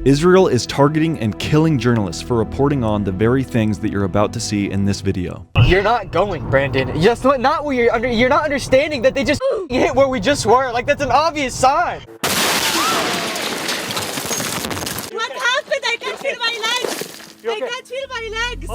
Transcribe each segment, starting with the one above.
Israel is targeting and killing journalists for reporting on the very things that you're about to see in this video. You're not going, Brandon. Just not where you're not understanding that they just hit where we just were. Like, that's an obvious sign. What happened? I can't feel my legs. I can't feel my legs.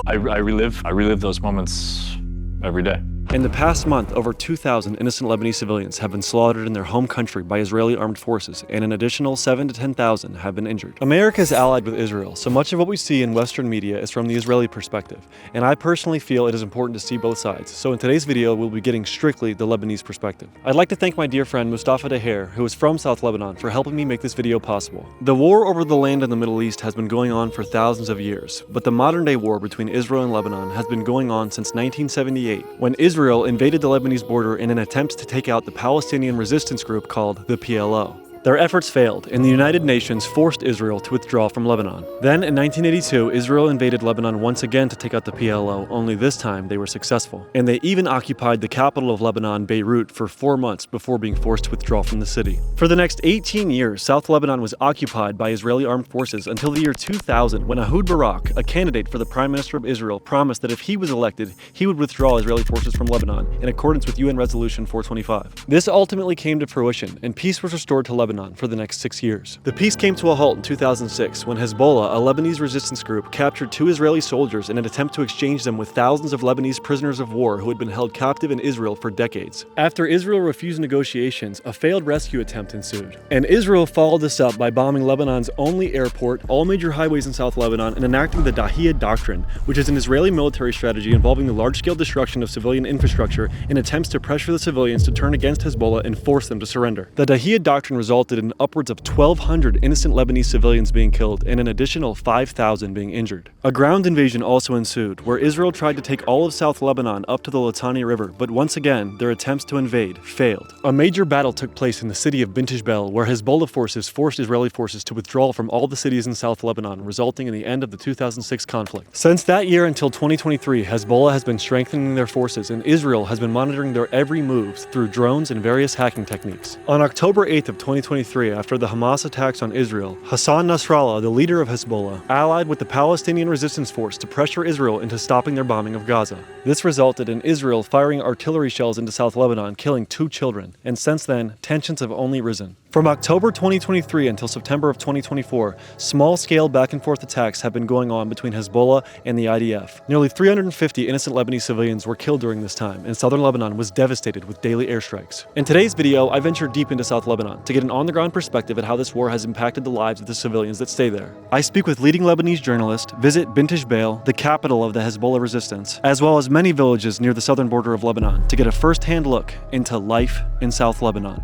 I relive those moments every day. In the past month, over 2,000 innocent Lebanese civilians have been slaughtered in their home country by Israeli armed forces, and an additional 7,000 to 10,000 have been injured. America is allied with Israel, so much of what we see in Western media is from the Israeli perspective, and I personally feel it is important to see both sides. So in today's video, we'll be getting strictly the Lebanese perspective. I'd like to thank my dear friend Moustafa, who is from South Lebanon, for helping me make this video possible. The war over the land in the Middle East has been going on for thousands of years, but the modern-day war between Israel and Lebanon has been going on since 1978, when Israel invaded the Lebanese border in an attempt to take out the Palestinian resistance group called the PLO. Their efforts failed, and the United Nations forced Israel to withdraw from Lebanon. Then, in 1982, Israel invaded Lebanon once again to take out the PLO, only this time they were successful. And they even occupied the capital of Lebanon, Beirut, for 4 months before being forced to withdraw from the city. For the next 18 years, South Lebanon was occupied by Israeli armed forces until the year 2000, when Ehud Barak, a candidate for the Prime Minister of Israel, promised that if he was elected, he would withdraw Israeli forces from Lebanon, in accordance with UN Resolution 425. This ultimately came to fruition, and peace was restored to Lebanon for the next 6 years. The peace came to a halt in 2006 when Hezbollah, a Lebanese resistance group, captured 2 Israeli soldiers in an attempt to exchange them with thousands of Lebanese prisoners of war who had been held captive in Israel for decades. After Israel refused negotiations, a failed rescue attempt ensued. And Israel followed this up by bombing Lebanon's only airport, all major highways in South Lebanon, and enacting the Dahiyya Doctrine, which is an Israeli military strategy involving the large-scale destruction of civilian infrastructure in attempts to pressure the civilians to turn against Hezbollah and force them to surrender. The Dahiyya Doctrine resulted in upwards of 1,200 innocent Lebanese civilians being killed and an additional 5,000 being injured. A ground invasion also ensued, where Israel tried to take all of South Lebanon up to the Litani River, but once again, their attempts to invade failed. A major battle took place in the city of Bint Jbeil, where Hezbollah forces forced Israeli forces to withdraw from all the cities in South Lebanon, resulting in the end of the 2006 conflict. Since that year until 2023, Hezbollah has been strengthening their forces, and Israel has been monitoring their every move through drones and various hacking techniques. On October 8th of 2023, after the Hamas attacks on Israel, Hassan Nasrallah, the leader of Hezbollah, allied with the Palestinian resistance force to pressure Israel into stopping their bombing of Gaza. This resulted in Israel firing artillery shells into South Lebanon, killing 2 children, and since then, tensions have only risen. From October 2023 until September of 2024, small-scale back-and-forth attacks have been going on between Hezbollah and the IDF. Nearly 350 innocent Lebanese civilians were killed during this time, and southern Lebanon was devastated with daily airstrikes. In today's video, I ventured deep into South Lebanon to get an on-the-ground perspective at how this war has impacted the lives of the civilians that stay there. I speak with leading Lebanese journalists, visit Bint Jbeil, the capital of the Hezbollah resistance, as well as many villages near the southern border of Lebanon, to get a first-hand look into life in South Lebanon.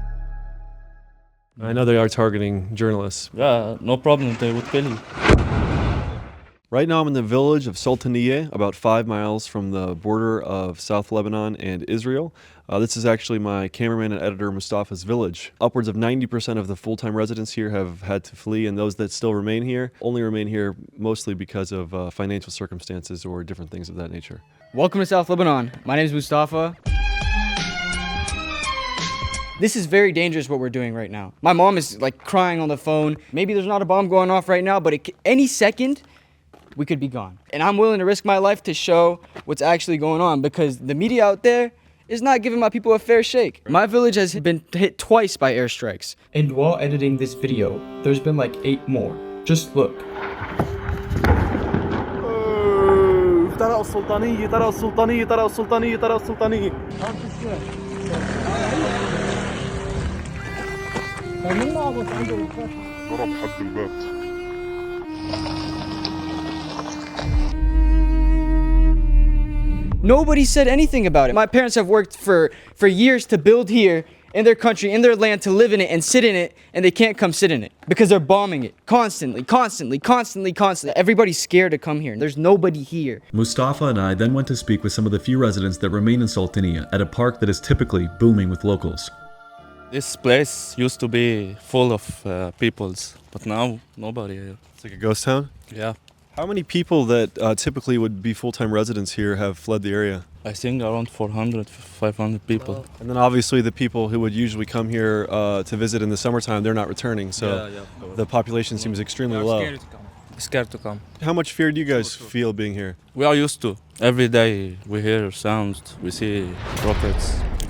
I know they are targeting journalists. Yeah, no problem, they would kill you. Right now I'm in the village of Sultaniyeh, about 5 miles from the border of South Lebanon and Israel. This is actually my cameraman and editor Moustafa's village. Upwards of 90% of the full-time residents here have had to flee, and those that still remain here only remain here mostly because of financial circumstances or different things of that nature. Welcome to South Lebanon. My name is Moustafa. This is very dangerous what we're doing right now. My mom is like crying on the phone. Maybe there's not a bomb going off right now, but any second, we could be gone. And I'm willing to risk my life to show what's actually going on, because the media out there is not giving my people a fair shake. My village has been hit twice by airstrikes. And while editing this video, there's been like 8 more. Just look. ترى السلطانية ترى السلطانية ترى السلطانية ترى السلطانية. ضرب حد الباب. Nobody said anything about it. My parents have worked for years to build here in their country, in their land, to live in it and sit in it, and they can't come sit in it because they're bombing it constantly. Everybody's scared to come here. There's nobody here. Moustafa and I then went to speak with some of the few residents that remain in Sultaniyeh at a park that is typically booming with locals. This place used to be full of peoples, but now nobody here. It's like a ghost town? Yeah. How many people that typically would be full-time residents here have fled the area? I think around 400, 500 people. And then obviously the people who would usually come here to visit in the summertime, they're not returning. So the population seems extremely low. Scared to come. How much fear do you guys feel being here? We are used to. Every day we hear sounds, we see rockets,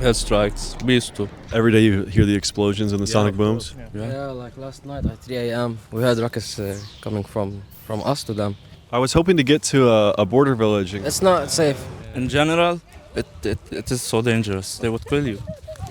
airstrikes. We used to. Every day you hear the explosions and the sonic booms? Yeah, like last night at 3 a.m. we had rockets coming from us to them. I was hoping to get to a border village. It's not safe. In general, it is so dangerous. They would kill you.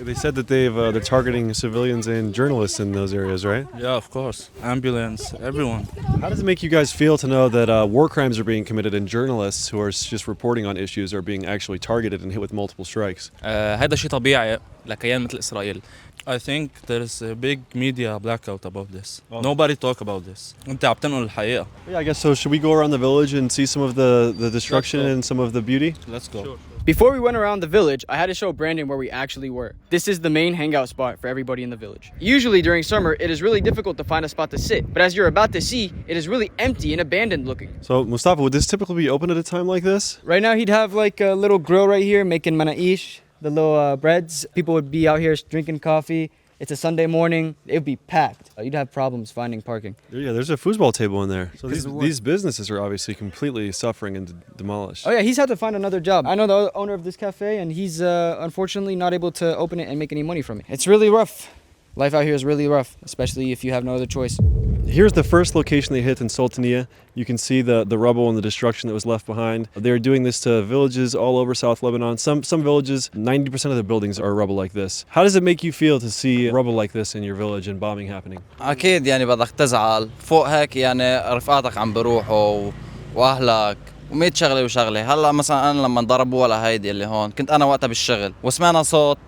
They said that they're targeting civilians and journalists in those areas, right? Yeah, of course. Ambulance, everyone. How does it make you guys feel to know that war crimes are being committed and journalists who are just reporting on issues are being actually targeted and hit with multiple strikes? هذا شيء طبيعي لكيان مثل إسرائيل. I think there's a big media blackout about this. Nobody talk about this. انت عم تنقل الحقيقة. Yeah, I guess so. Should we go around the village and see some of the destruction and some of the beauty? Let's go. Sure. Before we went around the village, I had to show Brandon where we actually were. This is the main hangout spot for everybody in the village. Usually during summer, it is really difficult to find a spot to sit. But as you're about to see, it is really empty and abandoned looking. So, Moustafa, would this typically be open at a time like this? Right now, he'd have like a little grill right here making manaish, the little breads. People would be out here drinking coffee. It's a Sunday morning. It would be packed. You'd have problems finding parking. Yeah, there's a foosball table in there. So these businesses are obviously completely suffering and demolished. Oh yeah, he's had to find another job. I know the owner of this cafe, and he's unfortunately not able to open it and make any money from it. It's really rough. Life out here is really rough, especially if you have no other choice. Here's the first location they hit in Sultaniyeh. You can see the rubble and the destruction that was left behind. They're doing this to villages all over South Lebanon. Some villages, 90% of the buildings are rubble like this. How does it make you feel to see rubble like this in your village and bombing happening? أكيد يعني بدك تزعل فوق هيك يعني رفقاتك عم بروحوا وأهلك و100 شغلة وشغلة. هلا مثلا أنا لما ضربوا ولا هيدي اللي هون كنت أنا وقتها بالشغل وسمعنا صوت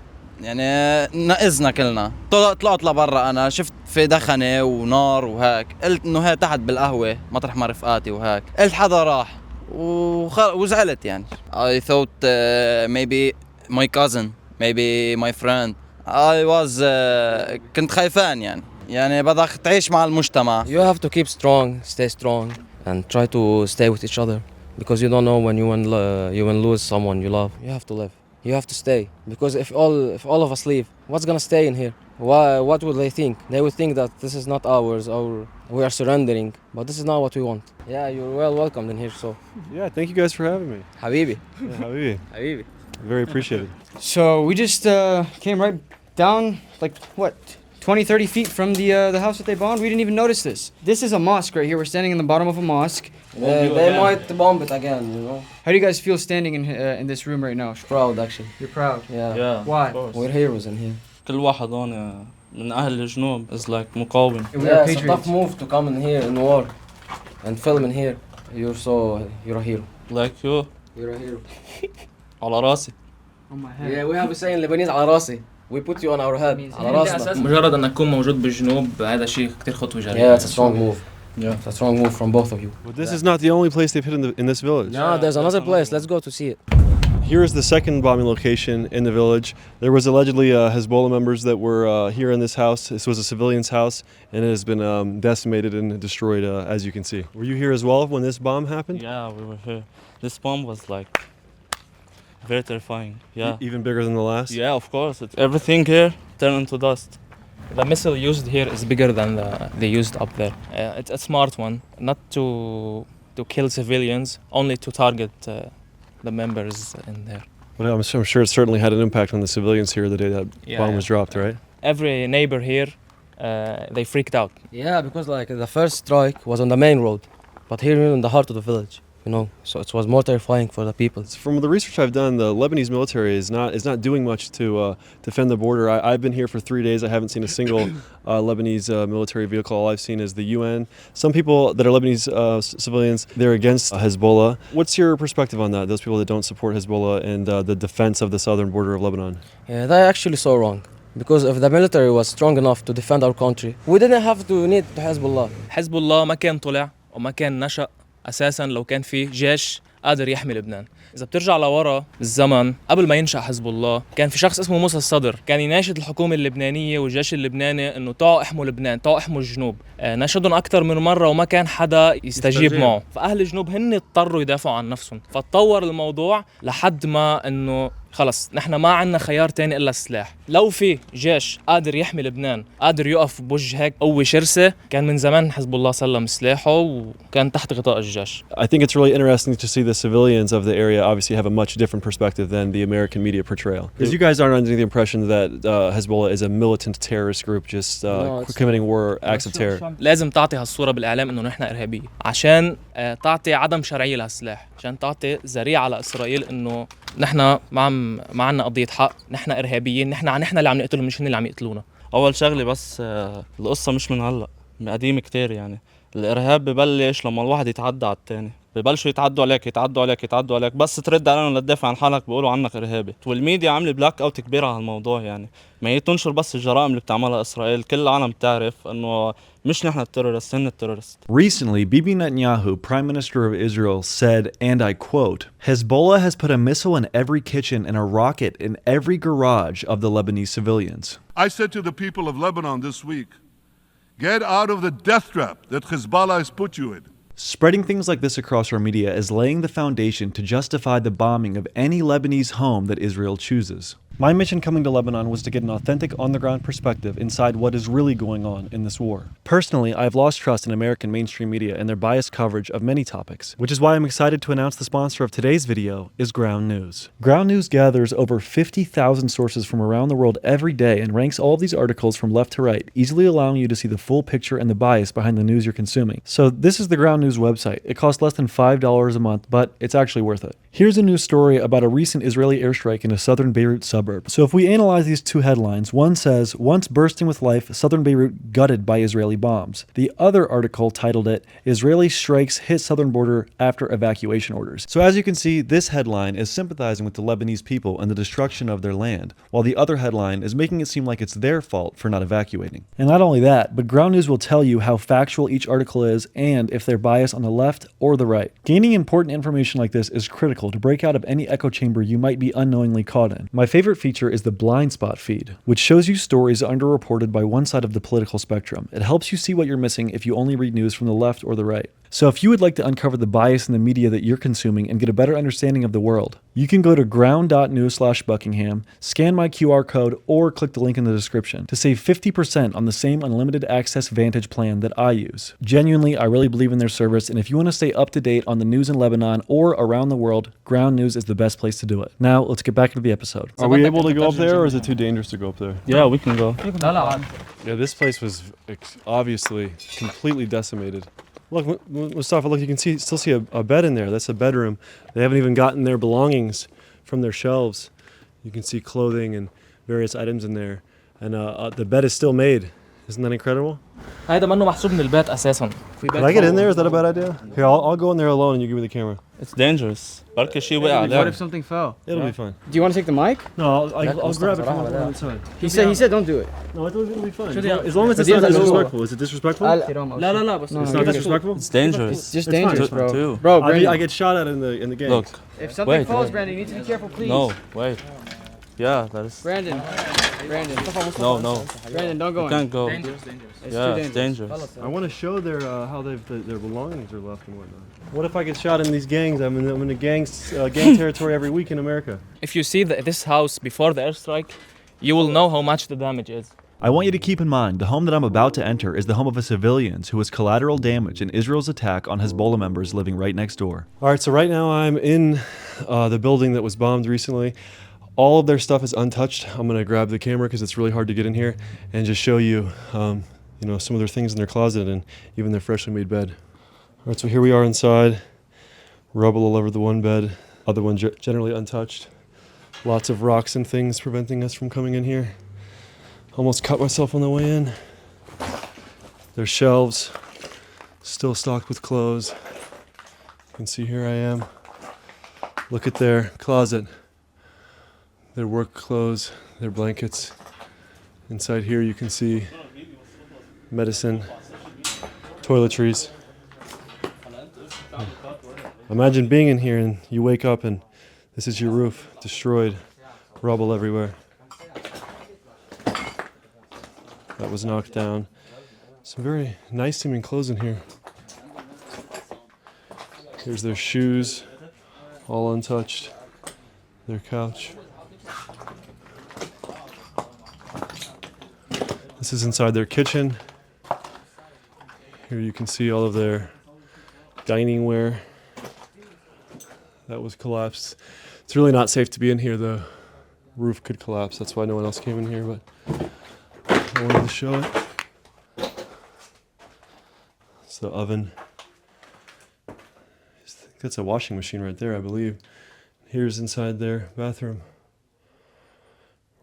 يعني نقزنا كلنا. طلعت لبرا أنا شفت في دخنة ونار وهيك. قلت إنه هي تحت بالقهوة مطرح ما رفقاتي وهيك. قلت حدا راح وزعلت يعني. I thought maybe my cousin, maybe my friend. I was كنت خايفان يعني بدك تعيش مع المجتمع. You have to keep strong, stay strong, and try to stay with each other because you don't know when you will lose someone you love. You have to live. You have to stay because if all of us leave, what's gonna stay in here? What will they think? They will think that this is not ours or we are surrendering, but this is not what we want. Yeah, you're well welcomed in here. So yeah, thank you guys for having me. Habibi. Yeah, Habibi. Habibi. Very appreciated. So we just came right down like what? 20-30 feet from the house that they bombed. We didn't even notice this. This is a mosque right here. We're standing in the bottom of a mosque. They might bomb it again, you know. How do you guys feel standing in this room right now? Proud actually. You're proud. Yeah. Why? We're heroes in here. كل واحد هون من أهل الجنوب is like مقاوم. Yeah, it's a tough move to come in here in war and film in here. You're a hero. Like you. You're a hero. على راسي. On my head. Yeah, we have a saying Lebanese على راسي. We put you on our head. على راسنا. مجرد أنك تكون موجود بالجنوب هذا شيء كتير خطوة جريئة. Yeah, it's a strong move. Yeah, it's a strong move from both of you. But this is not the only place they've hit in this village. No, there's another place. Let's go to see it. Here is the second bombing location in the village. There was allegedly Hezbollah members that were here in this house. This was a civilian's house, and it has been decimated and destroyed, as you can see. Were you here as well when this bomb happened? Yeah, we were here. This bomb was like very terrifying. Yeah. Even bigger than the last? Yeah, of course. Everything here turned into dust. The missile used here is bigger than they used up there. It's a smart one, not to kill civilians, only to target the members in there. Well, I'm sure it certainly had an impact on the civilians here the day that bomb was dropped, right? Every neighbor here, they freaked out. Yeah, because like the first strike was on the main road, but here in the heart of the village, you know, so it was more terrifying for the people. From the research I've done, the Lebanese military is not doing much to defend the border. I've been here for 3 days. I haven't seen a single Lebanese military vehicle. All I've seen is the UN. Some people that are Lebanese civilians, they're against Hezbollah. What's your perspective on that? Those people that don't support Hezbollah and the defense of the southern border of Lebanon? Yeah, they're actually so wrong. Because if the military was strong enough to defend our country, we didn't have to need Hezbollah. حزب الله ما كان طلع وما كان نشأ أساساً لو كان في جيش قادر يحمي لبنان. إذا بترجع لورا بالزمن قبل ما ينشأ حزب الله كان في شخص اسمه موسى الصدر كان يناشد الحكومة اللبنانية والجيش اللبناني إنه تعوا احموا لبنان، تعوا احموا الجنوب. ناشدهم أكثر من مرة وما كان حدا يستجيب معه، فأهل الجنوب هن اضطروا يدافعوا عن نفسهم، فتطور الموضوع لحد ما إنه خلص نحن ما عنا خيار تاني إلا السلاح. لو في جيش قادر يحمي لبنان قادر يقف بوجه هيك قوة شرسة كان من زمان حزب الله سلم سلاحه وكان تحت غطاء الجيش. I think it's really interesting to see the civilians of the area obviously have a much different perspective than the American media portrayal. Because you guys aren't under the impression that Hezbollah is a militant terrorist group just committing war acts of terror. لازم تعطي هالصورة بالإعلام إنه نحن إرهابية عشان تعطي عدم شرعية لهالسلاح، عشان تعطي ذريعة على إسرائيل إنه نحن ما عنا قضية حق، نحن إرهابيين، نحن اللي عم نقتلهم مش هن اللي عم يقتلونا. أول شغلة بس القصة مش من هلأ، قديمة كتير يعني. الإرهاب ببلش لما الواحد يتعدى على التاني، ببلشوا يتعدوا عليك بس ترد عليهم لتدافع عن حالك بيقولوا عنك إرهابي. والميديا عامله بلاك أوت كبير على هالموضوع يعني، ما هي تنشر بس الجرائم اللي بتعملها إسرائيل. كل العالم بتعرف إنه مش نحن التيرورست، هن التيرورست. Recently, Bibi Netanyahu, Prime Minister of Israel, said, and I quote, Hezbollah has put a missile in every kitchen and a rocket in every garage of the Lebanese civilians. I said to the people of Lebanon this week, get out of the death trap that Hezbollah has put you in. Spreading things like this across our media is laying the foundation to justify the bombing of any Lebanese home that Israel chooses. My mission coming to Lebanon was to get an authentic on-the-ground perspective inside what is really going on in this war. Personally, I have lost trust in American mainstream media and their biased coverage of many topics, which is why I'm excited to announce the sponsor of today's video is Ground News. Ground News gathers over 50,000 sources from around the world every day and ranks all of these articles from left to right, easily allowing you to see the full picture and the bias behind the news you're consuming. So this is the Ground News website. It costs less than $5 a month, but it's actually worth it. Here's a news story about a recent Israeli airstrike in a southern Beirut suburb. So if we analyze these two headlines, one says, once bursting with life, southern Beirut gutted by Israeli bombs. The other article titled it, Israeli strikes hit southern border after evacuation orders. So as you can see, this headline is sympathizing with the Lebanese people and the destruction of their land, while the other headline is making it seem like it's their fault for not evacuating. And not only that, but Ground News will tell you how factual each article is and if they're biased on the left or the right. Gaining important information like this is critical to break out of any echo chamber you might be unknowingly caught in. My favorite feature is the blind spot feed, which shows you stories underreported by one side of the political spectrum. It helps you see what you're missing if you only read news from the left or the right. So if you would like to uncover the bias in the media that you're consuming and get a better understanding of the world, you can go to ground.news/Buckingham, scan my QR code, or click the link in the description to save 50% on the same unlimited access Vantage plan that I use. Genuinely, I really believe in their service, and if you want to stay up to date on the news in Lebanon or around the world, Ground News is the best place to do it. Now, let's get back into the episode. Are we able to go up there, or is it too dangerous to go up there? Yeah, we can go. Yeah, this place was obviously completely decimated. Look, Moustafa, look, you can still see a bed in there. That's a bedroom. They haven't even gotten their belongings from their shelves. You can see clothing and various items in there. And the bed is still made. Isn't that incredible? هيدا منه محسوب من البيت أساساً. Can I get in there? Is that a bad idea? Here, I'll go in there alone and you give me the camera. It's dangerous. What if something fell? It'll be fine. Do you want to take the mic? No, I'll grab it from the inside. He said don't do it. No, it'll be fine. As long as it's not disrespectful. Is it disrespectful? It's not disrespectful? It's dangerous. It's just dangerous, fine. bro. Bro, I get shot at in the game. Look. If something falls, Brandon, you need to be careful, please. No, wait. Yeah, that is... Brandon. No. Brandon, don't go in. You can't go. Dangerous. It's dangerous. I want to show how their belongings are left and whatnot. What if I get shot in these gangs? I'm in a gang territory every week in America. If you see this house before the airstrike, you will know how much the damage is. I want you to keep in mind, the home that I'm about to enter is the home of a civilian who was collateral damage in Israel's attack on Hezbollah members living right next door. All right, so right now I'm in the building that was bombed recently. All of their stuff is untouched. I'm gonna grab the camera because it's really hard to get in here and just show you, some of their things in their closet and even their freshly made bed. All right, so here we are inside. Rubble all over the one bed, other one generally untouched. Lots of rocks and things preventing us from coming in here. Almost cut myself on the way in. There's shelves, still stocked with clothes. You can see here I am. Look at their closet. Their work clothes, their blankets. Inside here you can see medicine, toiletries. Imagine being in here and you wake up and This is your roof, destroyed, rubble everywhere. That was knocked down. Some very nice seeming clothes in here. Here's their shoes, all untouched. Their couch. This is inside their kitchen. Here you can see all of their dining ware. That was collapsed. It's really not safe to be in here. The roof could collapse. That's why no one else came in here, but I wanted to show it. It's the oven. I think that's a washing machine right there, I believe. Here's inside their bathroom.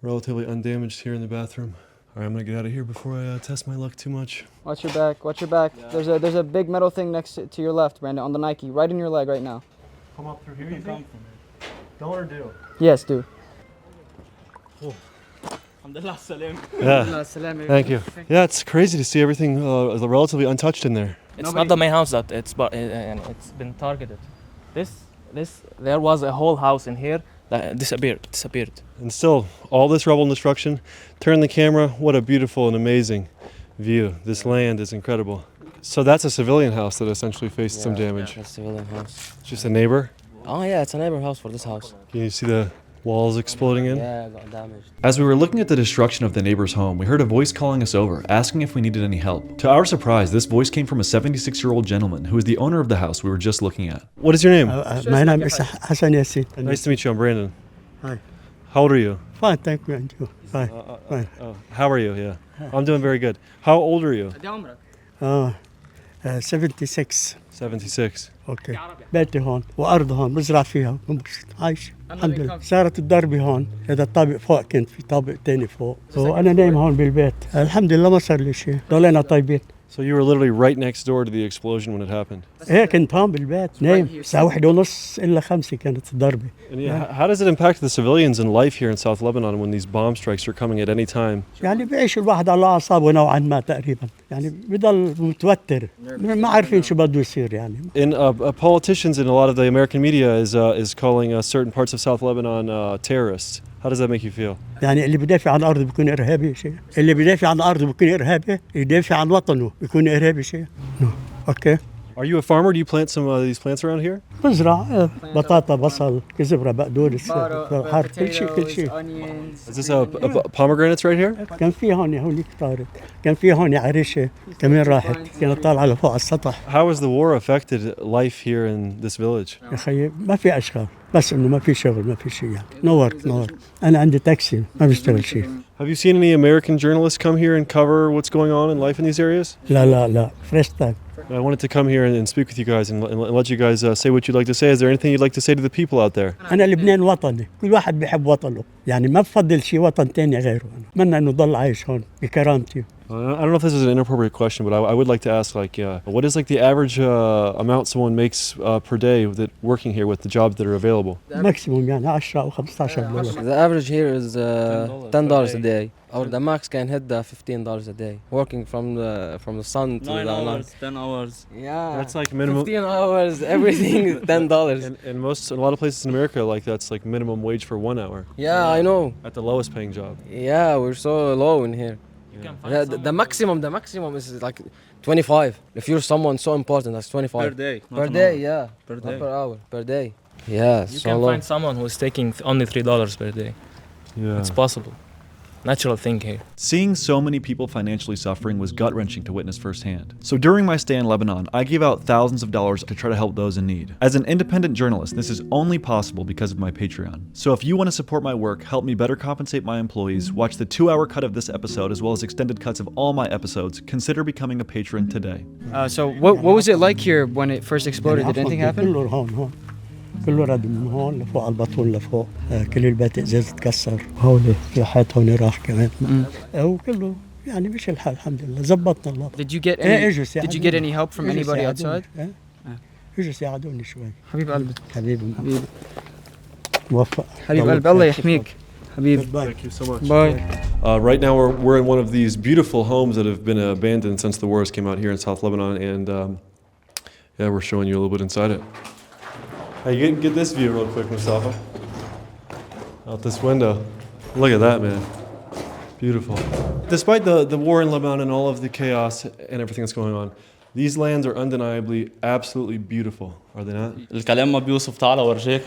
Relatively undamaged here in the bathroom. All right, I'm gonna get out of here before I test my luck too much. Watch your back, watch your back. Yeah. There's a big metal thing next to your left, Brandon, on the Nike, right in your leg right now. Come up through here, you think? Don't or do? Yes, do. Oh. Yeah, thank you. Yeah, it's crazy to see everything relatively untouched in there. It's not the main house that it's been targeted. There was a whole house in here that disappeared. And still, all this rubble and destruction. Turn the camera, what a beautiful and amazing view. This land is incredible. So that's a civilian house that essentially faced some damage. Yeah, a civilian house. Just a neighbor? Oh yeah, it's a neighbor house for this house. Can you see the walls exploding in? Yeah, got damaged. As we were looking at the destruction of the neighbor's home, we heard a voice calling us over, asking if we needed any help. To our surprise, this voice came from a 76-year-old gentleman who is the owner of the house we were just looking at. What is your name? My name is Hassan Yassin. Nice to meet you, I'm Brandon. Hi. How old are you? Fine, thank you, and you? Fine. Fine. How are you? Yeah. I'm doing very good. How old are you? 76. 76. اوكي بيتي هون وارض هون بزرع فيها عايش الحمد لله. صارت الضربه هون هذا الطابق فوق كنت في طابق تاني فوق وانا نايم هون بالبيت الحمد لله ما صار لي شيء ضلينا طيبين. So you were literally right next door to the explosion when it happened. ايه كنت هون بالبيت نايم الساعه 1:30 الا 5 كانت الضربه. How does it impact the civilians in life here in South Lebanon when these bomb strikes are coming at any time? يعني بيعيش الواحد على اعصابه نوعا ما تقريبا يعني بضل متوتر ما عارفين شو بده يصير يعني. And politicians in a lot of the American media is calling certain parts of South Lebanon terrorists. How does that make you feel? يعني اللي بدافع عن الارض بيكون ارهابي شيء، اللي بدافع عن الارض بيكون ارهابي، يدافع عن وطنه بيكون ارهابي شيء. اوكي. Are you a farmer? Do you plant some of these plants around here? بزرع بطاطا بصل كزبره بقدونس كل شيء. Is this a pomegranates right here? كان في هون طارت، كان في هون عريشه كمان راحت، كانت طالعه لفوق على السطح. How has the war affected life here in this village? يا خيي ما في اشغال، بس انه ما في شغل ما في شيء يعني. نور. انا عندي تاكسي ما بشتغل شيء. Have you seen any American journalists come here and cover what's going on in life in these areas? لا fresh time. I wanted to come here and speak with you guys and let you guys say what you'd like to say. Is there anything you'd like to say to the people out there? أنا لبنان وطني، كل واحد بيحب وطنه، يعني ما بفضل شيء وطن تاني غيره. أتمنى إنه ضل عايش هون بكرامتي. I don't know if this is an inappropriate question, but I would like to ask, what is the average amount someone makes per day that working here with the jobs that are available? Maximum يعني 10 أو 15 دولار. The average here is $10 a day. Or the max can hit $15 a day. Working from the sun to 9 the hours, night. 10 hours. Yeah. That's like minimum. 15 hours, everything is $10. And a lot of places in America, that's like minimum wage for 1 hour. Yeah, I know. At the lowest paying job. Yeah, we're so low in here. The maximum is like 25. If you're someone so important, that's 25. Per day. Per day, yeah. Per Not day. per hour. Per day. Yeah, You so can low. find someone who's taking only $3 per day. Yeah. It's possible. Natural thing here. Seeing so many people financially suffering was gut-wrenching to witness firsthand. So during my stay in Lebanon, I gave out thousands of dollars to try to help those in need. As an independent journalist, this is only possible because of my Patreon. So if you want to support my work, help me better compensate my employees, watch the 2-hour cut of this episode as well as extended cuts of all my episodes, consider becoming a patron today. So what was it like here when it first exploded? Did anything happen? كله هون كله رد من هون لفوق على البطون لفوق كل البيت ازاز تكسر هون في حيط هون راح كمان وكله يعني مش الحال الحمد لله زبطنا الله. Did you get any help from anybody outside? اجوا ساعدوني شوي. حبيب قلبي موفق. حبيب قلبي الله يحميك. حبيبي. Thank you so much. Bye. Right now we're in one of these beautiful homes that have been abandoned since the wars came out here in South Lebanon, and we're showing you a little bit inside it. Hey, get this view real quick, Moustafa. Out this window. Look at that, man. Beautiful. Despite the war in Lebanon and all of the chaos and everything that's going on, these lands are undeniably absolutely beautiful, are they not? الكلام ما بيوصف. تعال أورجيك.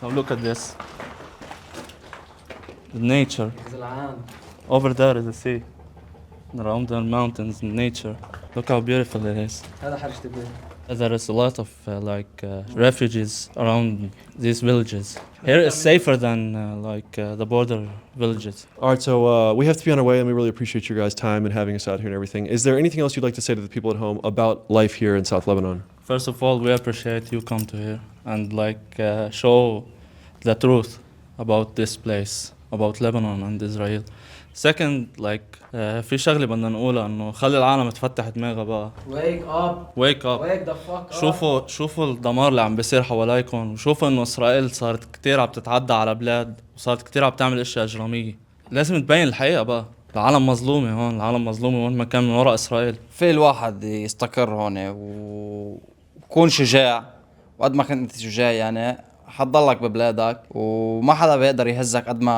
Now look at this. The nature. Over there is the sea. Around the mountains and nature. Look how beautiful it is. There is a lot of refugees around these villages. Here is safer than the border villages. All right, so we have to be on our way, and we really appreciate your guys' time and having us out here and everything. Is there anything else you'd like to say to the people at home about life here in South Lebanon? First of all, we appreciate you come to here and show the truth about this place, about Lebanon and Israel. Second, في شغلة بدنا نقولها إنه خلي العالم تفتح دماغها بقى. Wake up. Wake up. Wake the fuck up. شوفوا الدمار اللي عم بيصير حواليكم، وشوفوا إنه إسرائيل صارت كتير عم تتعدى على بلاد، وصارت كتير عم تعمل أشياء إجرامية. لازم تبين الحقيقة بقى. العالم مظلومة هون، العالم مظلومة وين ما كان من وراء إسرائيل. في الواحد يستقر هون وكون شجاع، وقد ما كنت شجاع يعني حتضلك ببلادك وما حدا بيقدر يهزك قد ما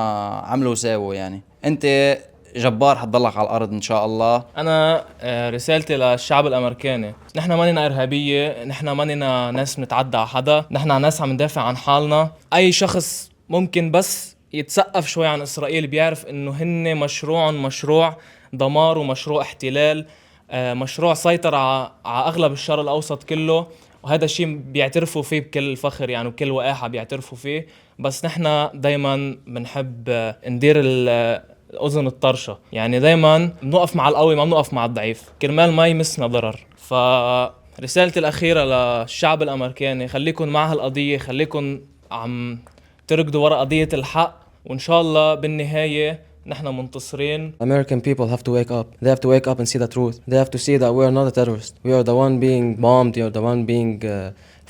عملوا وساووا يعني. أنت جبار حتضلك على الأرض إن شاء الله. أنا رسالتي للشعب الأمريكاني، نحن ماننا إرهابية، نحن ماننا ناس نتعدى على حدا، نحن ناس عم ندافع عن حالنا. أي شخص ممكن بس يتسقف شوي عن إسرائيل بيعرف إنه هن مشروع دمار ومشروع احتلال، مشروع سيطر على أغلب الشرق الأوسط كله، وهذا الشيء بيعترفوا فيه بكل فخر يعني وكل وقاحة بيعترفوا فيه. بس نحن دايما بنحب ندير الأذن الطرشة، يعني دايما بنقف مع القوي ما بنقف مع الضعيف كرمال ما يمسنا ضرر. فرسالتي الأخيرة للشعب الأمريكاني، خليكن مع هالقضية، خليكن عم تركضوا وراء قضية الحق، وإن شاء الله بالنهاية نحن منتصرين. American people have to wake up. They have to wake up and see the truth. They have to see that we are not a terrorist. We are the one being bombed. You are the one being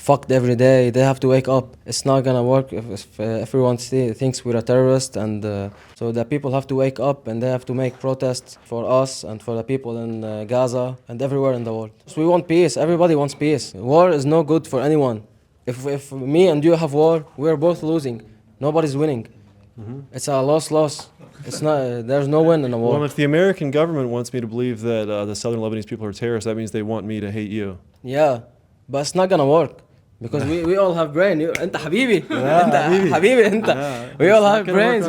fucked every day. They have to wake up. It's not gonna work if everyone thinks we're a terrorist. And so the people have to wake up and they have to make protests for us and for the people in Gaza and everywhere in the world. So we want peace. Everybody wants peace. War is no good for anyone. If me and you have war, we're both losing. Nobody's winning. Mm-hmm. It's a loss. It's not. There's no win in a war. Well, if the American government wants me to believe that the southern Lebanese people are terrorists, that means they want me to hate you. Yeah, but it's not gonna work because we all have brain. أنت حبيبي. أنت حبيبي أنت. We all have brains.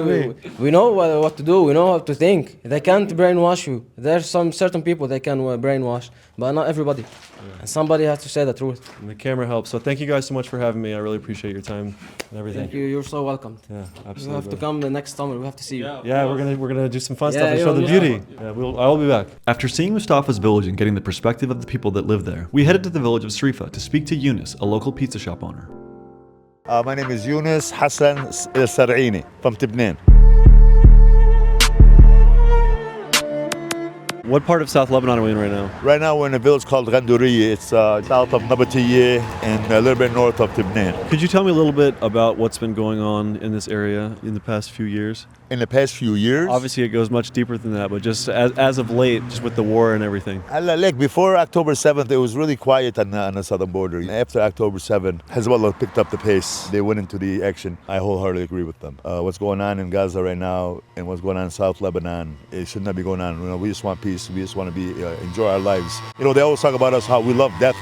We know what to do. We know how to think. They can't brainwash you. There's some certain people they can brainwash, but not everybody. And somebody has to say the truth. And the camera helps. So thank you guys so much for having me. I really appreciate your time and everything. Thank you. You're so welcome. Yeah, absolutely. You have to come the next summer. We have to see you. Yeah, we're gonna do some fun stuff and show the beauty. Yeah, I will be back. After seeing Moustafa's village and getting the perspective of the people that live there, we headed to the village of Zrariyeh to speak to Younes, a local pizza shop owner. My name is Younes Hassan Sar'ini from Tebnine. What part of South Lebanon are we in right now? Right now we're in a village called Zrariyeh. It's south of Mortada and a little bit north of Tebnine. Could you tell me a little bit about what's been going on in this area in the past few years? In the past few years? Obviously it goes much deeper than that, but just as of late, just with the war and everything. Before October 7th, it was really quiet on the southern border. After October 7th, Hezbollah picked up the pace. They went into the action. I wholeheartedly agree with them. What's going on in Gaza right now and what's going on in South Lebanon, it should not be going on. We just want peace. We just want to enjoy our lives. They always talk about us how we love death.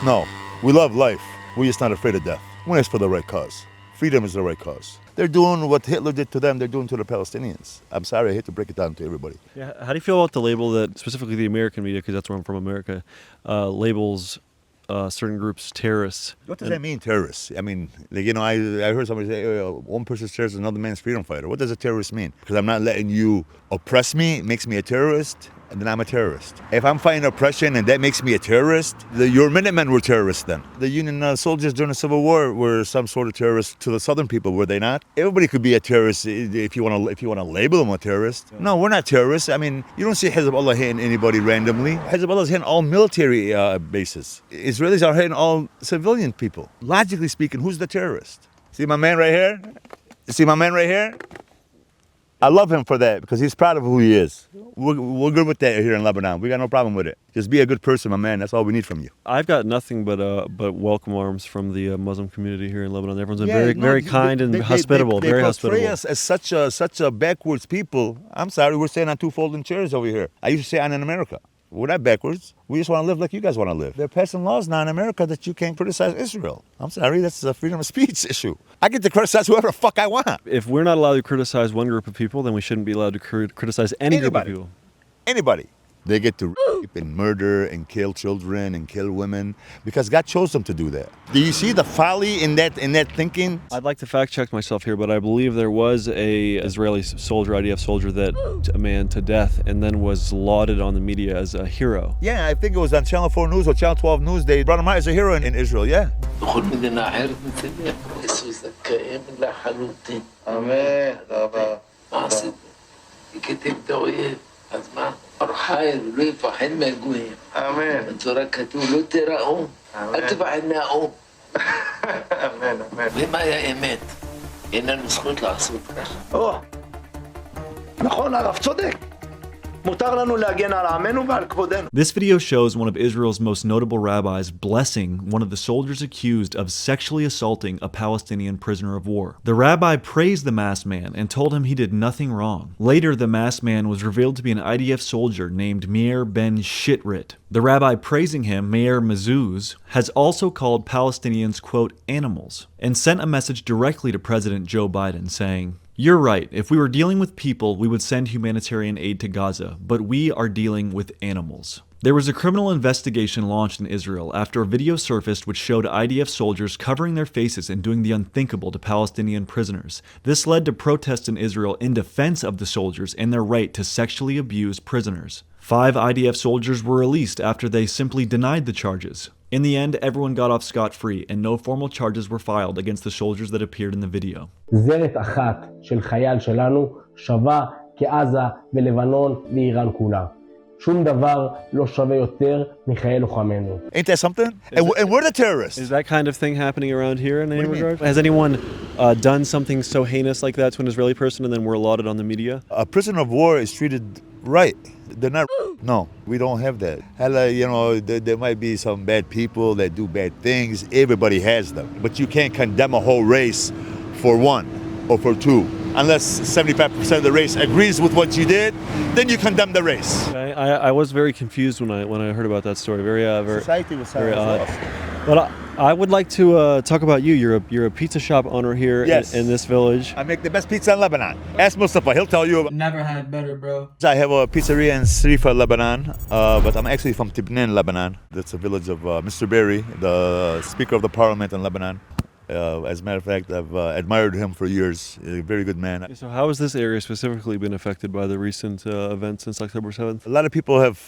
No, we love life. We're just not afraid of death. When it's for the right cause. Freedom is the right cause. They're doing what Hitler did to them, they're doing to the Palestinians. I'm sorry, I hate to break it down to everybody. Yeah, how do you feel about the label that, specifically the American media, because that's where I'm from, America, labels certain groups terrorists? What does that mean, terrorists? I mean, I heard somebody say, one person's terrorist is another man's freedom fighter. What does a terrorist mean? Because I'm not letting you oppress me, it makes me a terrorist. And then I'm a terrorist. If I'm fighting oppression and that makes me a terrorist, your Minutemen were terrorists then. The Union soldiers during the Civil War were some sort of terrorists to the Southern people, were they not? Everybody could be a terrorist if you want to label them a terrorist. No, we're not terrorists. I mean, you don't see Hezbollah hitting anybody randomly. Hezbollah is hitting all military bases. Israelis are hitting all civilian people. Logically speaking, who's the terrorist? See my man right here? You see my man right here? I love him for that because he's proud of who he is. We're good with that here in Lebanon. We got no problem with it. Just be a good person, my man. That's all we need from you. I've got nothing but welcome arms from the Muslim community here in Lebanon. Everyone's been very kind and hospitable. They very hospitable. portray us as such a backwards people. I'm sorry, we're sitting on 2 folding chairs over here. I used to sit on in America. We're not backwards. We just want to live like you guys want to live. They're passing laws now in America that you can't criticize Israel. I'm sorry, that's a freedom of speech issue. I get to criticize whoever the fuck I want. If we're not allowed to criticize one group of people, then we shouldn't be allowed to criticize any group of people. Anybody. They get to rape and murder and kill children and kill women because God chose them to do that. Do you see the folly in that thinking? I'd like to fact check myself here, but I believe there was a Israeli soldier, IDF soldier, that a man to death and then was lauded on the media as a hero. Yeah, I think it was on Channel 4 News or Channel 12 News. They brought him out as a hero in Israel, yeah. الحائل ولو يفحن ما يقوهم آمين انتو كتبوا له تراهم اتبع الناقوم آمين آمين لما يا إيمات إننا نسخوت לעשות ככה נכון הרב צודק מותר לנו להגן על עמנו ועל כבודנו. This video shows one of Israel's most notable rabbis blessing one of the soldiers accused of sexually assaulting a Palestinian prisoner of war. The rabbi praised the masked man and told him he did nothing wrong. Later, the masked man was revealed to be an IDF soldier named Meir Ben Shitrit. The rabbi praising him, Meir Mazuz, has also called Palestinians, quote, animals, and sent a message directly to President Joe Biden saying, "You're right, if we were dealing with people, we would send humanitarian aid to Gaza, but we are dealing with animals." There was a criminal investigation launched in Israel after a video surfaced which showed IDF soldiers covering their faces and doing the unthinkable to Palestinian prisoners. This led to protests in Israel in defense of the soldiers and their right to sexually abuse prisoners. 5 IDF soldiers were released after they simply denied the charges. In the end, everyone got off scot-free and no formal charges were filed against the soldiers that appeared in the video. זרת אחת של חייל שלנו שווה כעזה ולבנון ואיראן כולה. שום דבר לא שווה יותר מחיי לוחמינו. Ain't that something? And we're the terrorists. Is that kind of thing happening around here in any regard? Has anyone done something so heinous like that to an Israeli person and then were lauded on the media? A prisoner of war is treated right. They're not. No, we don't have that. Hella, you know, there might be some bad people that do bad things. Everybody has them. But you can't condemn a whole race for one or for two. Unless 75% of the race agrees with what you did, then you condemn the race. I was very confused when I heard about that story. Very Society was very odd. But I would like to talk about you. You're a pizza shop owner here in this village. I make the best pizza in Lebanon. Ask Moustafa, he'll tell you. Never had better, bro. I have a pizzeria in Ceasefire, Lebanon, but I'm actually from Tebnine, Lebanon. That's a village of Mr. Berry, the Speaker of the Parliament in Lebanon. As a matter of fact, I've admired him for years. A very good man. So how has this area specifically been affected by the recent events since October 7th? A lot of people have,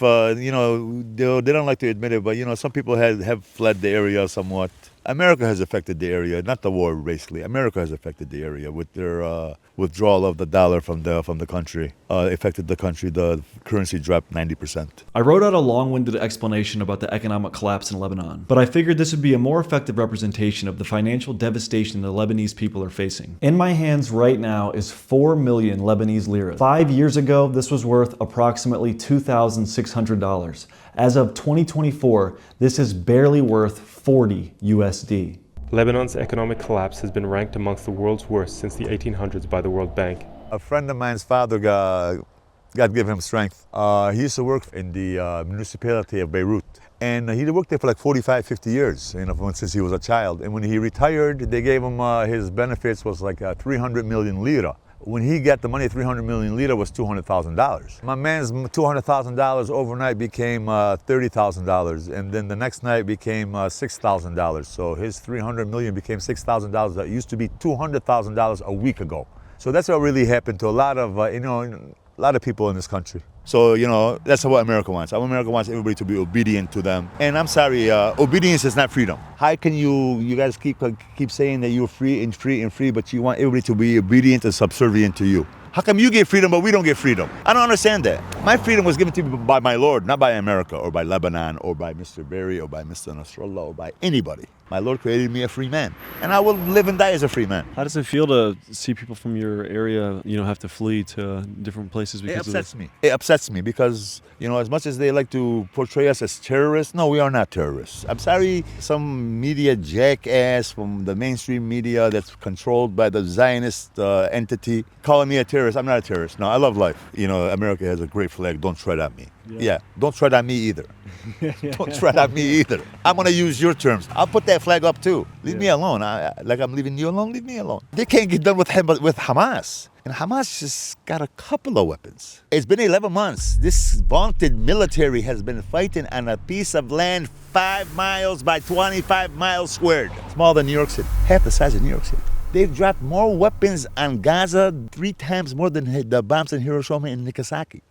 you know, they don't like to admit it, but, you know, some people have fled the area somewhat. America has affected the area, not the war, basically. America has affected the area with their withdrawal of the dollar from the country. Affected the country. The currency dropped 90%. I wrote out a long-winded explanation about the economic collapse in Lebanon, but I figured this would be a more effective representation of the financial devastation the Lebanese people are facing. In my hands right now is 4 million Lebanese lira. 5 years ago, this was worth approximately $2,600. As of 2024, this is barely worth 40 USD. Lebanon's economic collapse has been ranked amongst the world's worst since the 1800s by the World Bank. A friend of mine's father, God give him strength. He used to work in the municipality of Beirut. And he worked there for like 45, 50 years, you know, since he was a child. And when he retired, they gave him, his benefits was like 300 million lira. When he got the money, 300 million lira was $200,000. My man's $200,000 overnight became $30,000, and then the next night became $6,000. So his 300 million became $6,000. That used to be $200,000 a week ago. So that's what really happened to a lot of, you know, a lot of people in this country. So, you know, that's what America wants. America wants everybody to be obedient to them. And I'm sorry, obedience is not freedom. How can you guys keep saying that you're free, but you want everybody to be obedient and subservient to you? How come you get freedom but we don't get freedom? I don't understand that. My freedom was given to me by my Lord, not by America or by Lebanon or by Mr. Berry or by Mr. Nasrallah or by anybody. My Lord created me a free man, and I will live and die as a free man. How does it feel to see people from your area, have to flee to different places because It upsets me. It upsets me because, as much as they like to portray us as terrorists, no, we are not terrorists. I'm sorry, some media jackass from the mainstream media that's controlled by the Zionist entity calling me a terrorist. I'm not a terrorist. No, I love life. America has a great flag. Don't tread on me. Yeah, don't tread on me either. Don't tread on me either. I'm going to use your terms. I'll put that flag up too. Leave me alone. Like I'm leaving you alone, leave me alone. They can't get done with Hamas. And Hamas just got a couple of weapons. It's been 11 months. This vaunted military has been fighting on a piece of land 5 miles by 25 miles squared. Smaller than New York City, half the size of New York City. They've dropped more weapons on Gaza 3 times more than the bombs in Hiroshima and Nagasaki.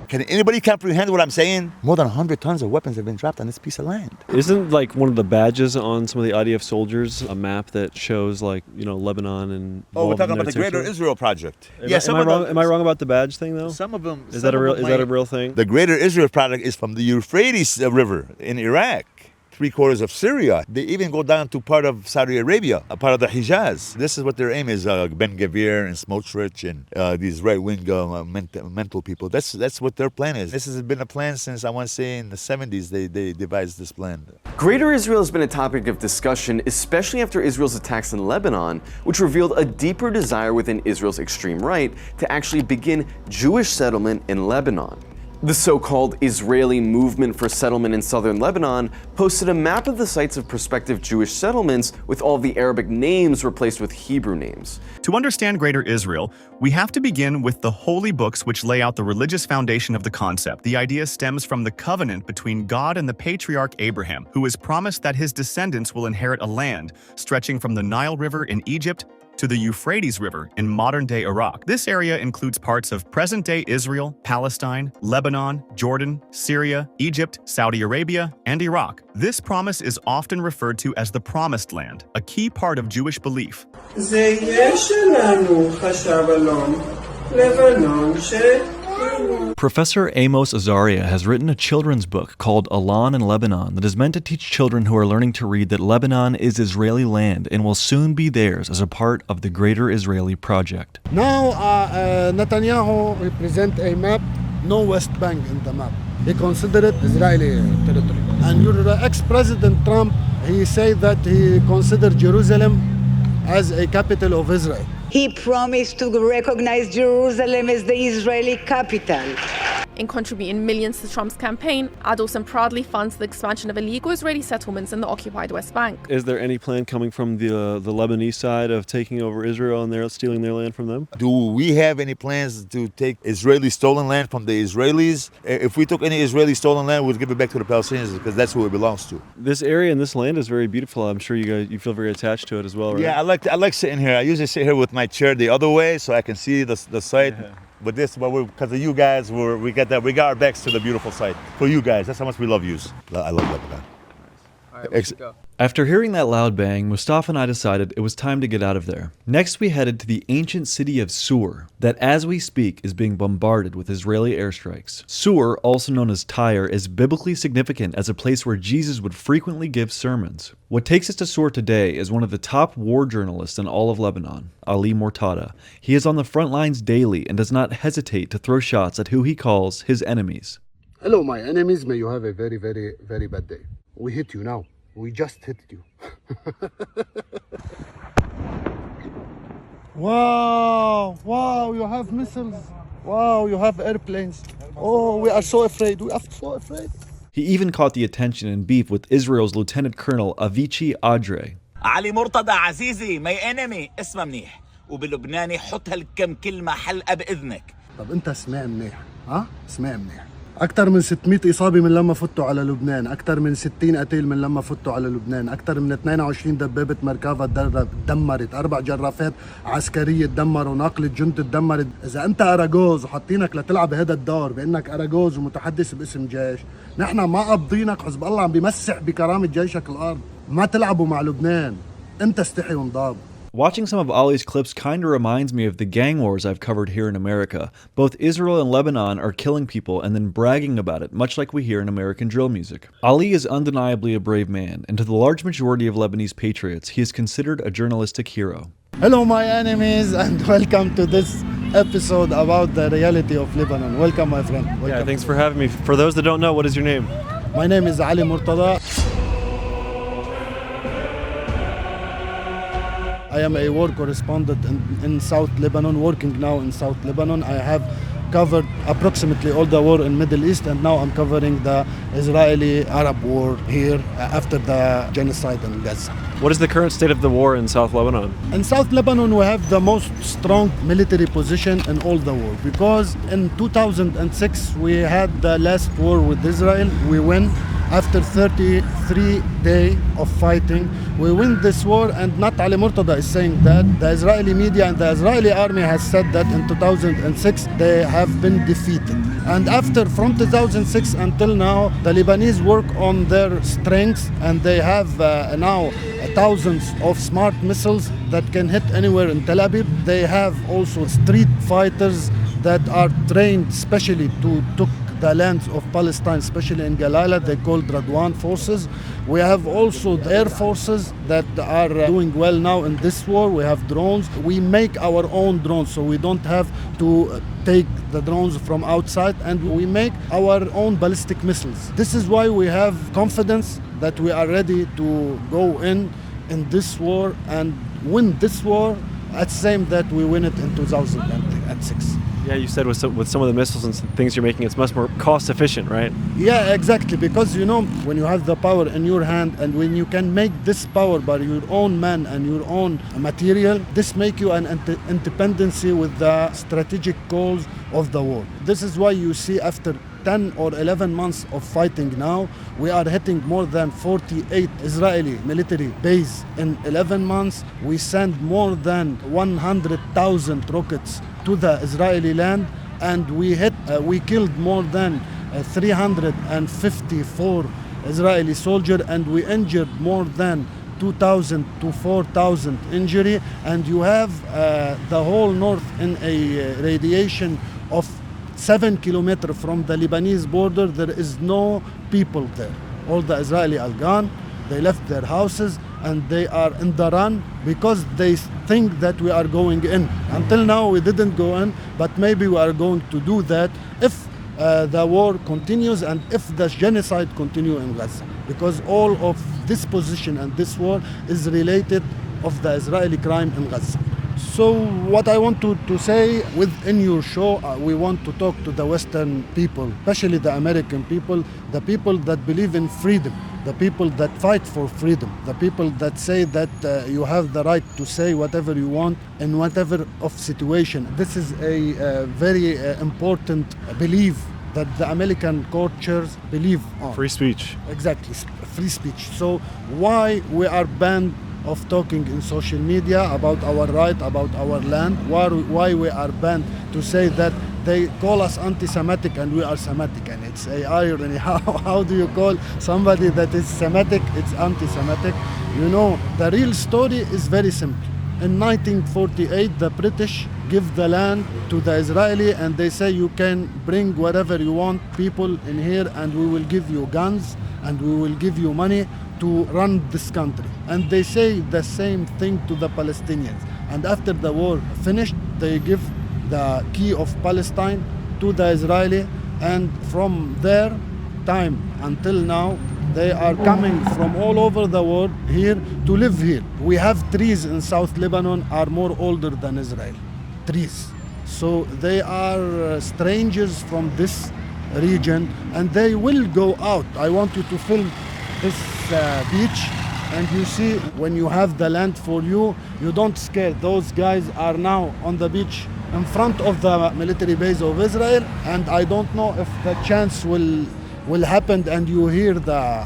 Can anybody comprehend what I'm saying? More than 100 tons of weapons have been dropped on this piece of land. Isn't one of the badges on some of the IDF soldiers a map that shows Lebanon and? Oh, we're talking about the Greater Israel Project. Am I wrong about the badge thing though? Some of them. Is that a real thing? The Greater Israel Project is from the Euphrates River in Iraq. 3/4 of Syria. They even go down to part of Saudi Arabia, a part of the Hijaz. This is what their aim is, Ben Gvir and Smotrich and these right-wing mental people. That's what their plan is. This has been a plan since, I want to say, in the 70s they devised this plan. Greater Israel has been a topic of discussion, especially after Israel's attacks in Lebanon, which revealed a deeper desire within Israel's extreme right to actually begin Jewish settlement in Lebanon. The so-called Israeli Movement for Settlement in southern Lebanon posted a map of the sites of prospective Jewish settlements with all the Arabic names replaced with Hebrew names. To understand Greater Israel, we have to begin with the holy books which lay out the religious foundation of the concept. The idea stems from the covenant between God and the patriarch Abraham, who is promised that his descendants will inherit a land stretching from the Nile River in Egypt to the Euphrates River in modern-day Iraq. This area includes parts of present-day Israel, Palestine, Lebanon, Jordan, Syria, Egypt, Saudi Arabia, and Iraq. This promise is often referred to as the Promised Land, a key part of Jewish belief. Professor Amos Zrariyeh has written a children's book called Alon in Lebanon that is meant to teach children who are learning to read that Lebanon is Israeli land and will soon be theirs as a part of the Greater Israeli Project. Now Netanyahu represents a map, no West Bank in the map. He considered it Israeli territory. And your ex-president Trump, he said that he considered Jerusalem as a capital of Israel. He promised to recognize Jerusalem as the Israeli capital. In contributing millions to Trump's campaign, Adelson proudly funds the expansion of illegal Israeli settlements in the occupied West Bank. Is there any plan coming from the Lebanese side of taking over Israel and they're stealing their land from them? Do we have any plans to take Israeli stolen land from the Israelis? If we took any Israeli stolen land, we'd give it back to the Palestinians because that's who it belongs to. This area and this land is very beautiful. I'm sure you feel very attached to it as well, right? Yeah, I like sitting here. I usually sit here with my chair the other way so I can see the site. Yeah. But this, because of you guys, we got our backs to the beautiful site. For you guys, that's how much we love you. I love Lebanon. All right, we should go. After hearing that loud bang, Moustafa and I decided it was time to get out of there. Next, we headed to the ancient city of Sur, that as we speak is being bombarded with Israeli airstrikes. Sur, also known as Tyre, is biblically significant as a place where Jesus would frequently give sermons. What takes us to Sur today is one of the top war journalists in all of Lebanon, Ali Mortada. He is on the front lines daily and does not hesitate to throw shots at who he calls his enemies. Hello, my enemies. May you have a very, very, very bad day. We hit you now. We just hit you. Wow, you have missiles. Wow, you have airplanes. Oh, we are so afraid. We are so afraid. He even caught the attention and beef with Israel's Lieutenant Colonel Avicii Adre. علي مرتضى عزيزي my enemy اسمه منيح وباللبناني حط هالكم كلمة حلقة بإذنك. طب أنت اسمع منيح اسمع منيح. أكثر من 600 إصابة من لما فتوا على لبنان، أكثر من 60 قتيل من لما فتوا على لبنان، أكثر من 22 دبابة مركافة تدمرت، 4 جرافات عسكرية تدمروا، ناقلة جند تدمرت. إذا أنت أراجوز وحاطينك لتلعب هذا الدور بأنك أراجوز ومتحدث باسم جيش، نحن ما قابضينك. حزب الله عم بيمسح بكرامة جيشك الأرض. ما تلعبوا مع لبنان. أنت استحي وانضاب. Watching some of Ali's clips kinda reminds me of the gang wars I've covered here in America. Both Israel and Lebanon are killing people and then bragging about it, much like we hear in American drill music. Ali is undeniably a brave man, and to the large majority of Lebanese patriots, he is considered a journalistic hero. Hello my enemies and welcome to this episode about the reality of Lebanon. Welcome my friend. Welcome. Yeah, thanks for having me. For those that don't know, what is your name? My name is Ali Mortada. I am a war correspondent in South Lebanon, working now in South Lebanon. I have covered approximately all the war in Middle East, and now I'm covering the Israeli-Arab war here after the genocide in Gaza. What is the current state of the war in South Lebanon? In South Lebanon, we have the most strong military position in all the war, because in 2006 we had the last war with Israel. We win. After 33 days of fighting, we win this war, and not Ali Mortada is saying that. The Israeli media and the Israeli army has said that in 2006 they have been defeated. And from 2006 until now, the Lebanese work on their strengths, and they have now thousands of smart missiles that can hit anywhere in Tel Aviv. They have also street fighters that are trained specially to the lands of Palestine, especially in Galila. They called Radwan forces. We have also the air forces that are doing well now in this war. We have drones. We make our own drones, so we don't have to take the drones from outside, and we make our own ballistic missiles. This is why we have confidence that we are ready to go in this war and win this war at the same that we win it in 2006. Yeah, you said with some of the missiles and things you're making, it's much more cost efficient, right? Yeah, exactly. Because when you have the power in your hand, and when you can make this power by your own man and your own material, this make you an independency with the strategic goals of the war. This is why you see after 10 or 11 months of fighting now, we are hitting more than 48 Israeli military bases in 11 months. We send more than 100,000 rockets to the Israeli land, and we killed more than 354 Israeli soldiers, and we injured more than 2,000 to 4,000 injury, and you have the whole north in a radiation of 7 kilometers from the Lebanese border. There is no people there. All the Israeli are gone. They left their houses and they are in the run because they think that we are going in. Until now we didn't go in, but maybe we are going to do that if the war continues and if the genocide continues in Gaza. Because all of this position and this war is related of the Israeli crime in Gaza. So what I want to say within your show, we want to talk to the Western people, especially the American people, the people that believe in freedom, the people that fight for freedom, the people that say that you have the right to say whatever you want in whatever of situation. This is a very important belief that the American cultures believe on. Free speech. Exactly, free speech. So why we are banned of talking in social media about our right, about our land, why we are banned to say that they call us anti-Semitic and we are Semitic, and it's a irony. How do you call somebody that is Semitic, it's anti-Semitic? The real story is very simple. In 1948, the British give the land to the Israeli and they say you can bring whatever you want, people in here, and we will give you guns and we will give you money to run this country. And they say the same thing to the Palestinians. And after the war finished, they give the key of Palestine to the Israeli, and from their time until now, they are coming from all over the world here to live here. We have trees in South Lebanon are more older than Israel. Trees. So they are strangers from this region, and they will go out. I want you to film this beach, and you see when you have the land for you, you don't scare. Those guys are now on the beach in front of the military base of Israel, and I don't know if the chance will happen and you hear the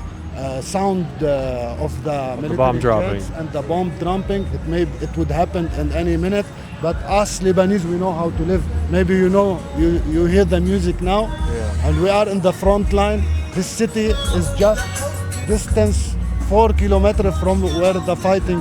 sound of the military bomb dropping and the bomb dropping. It would happen in any minute. But us Lebanese, we know how to live. Maybe you hear the music now, and we are in the front line. This city is just distance 4 kilometers from where the fighting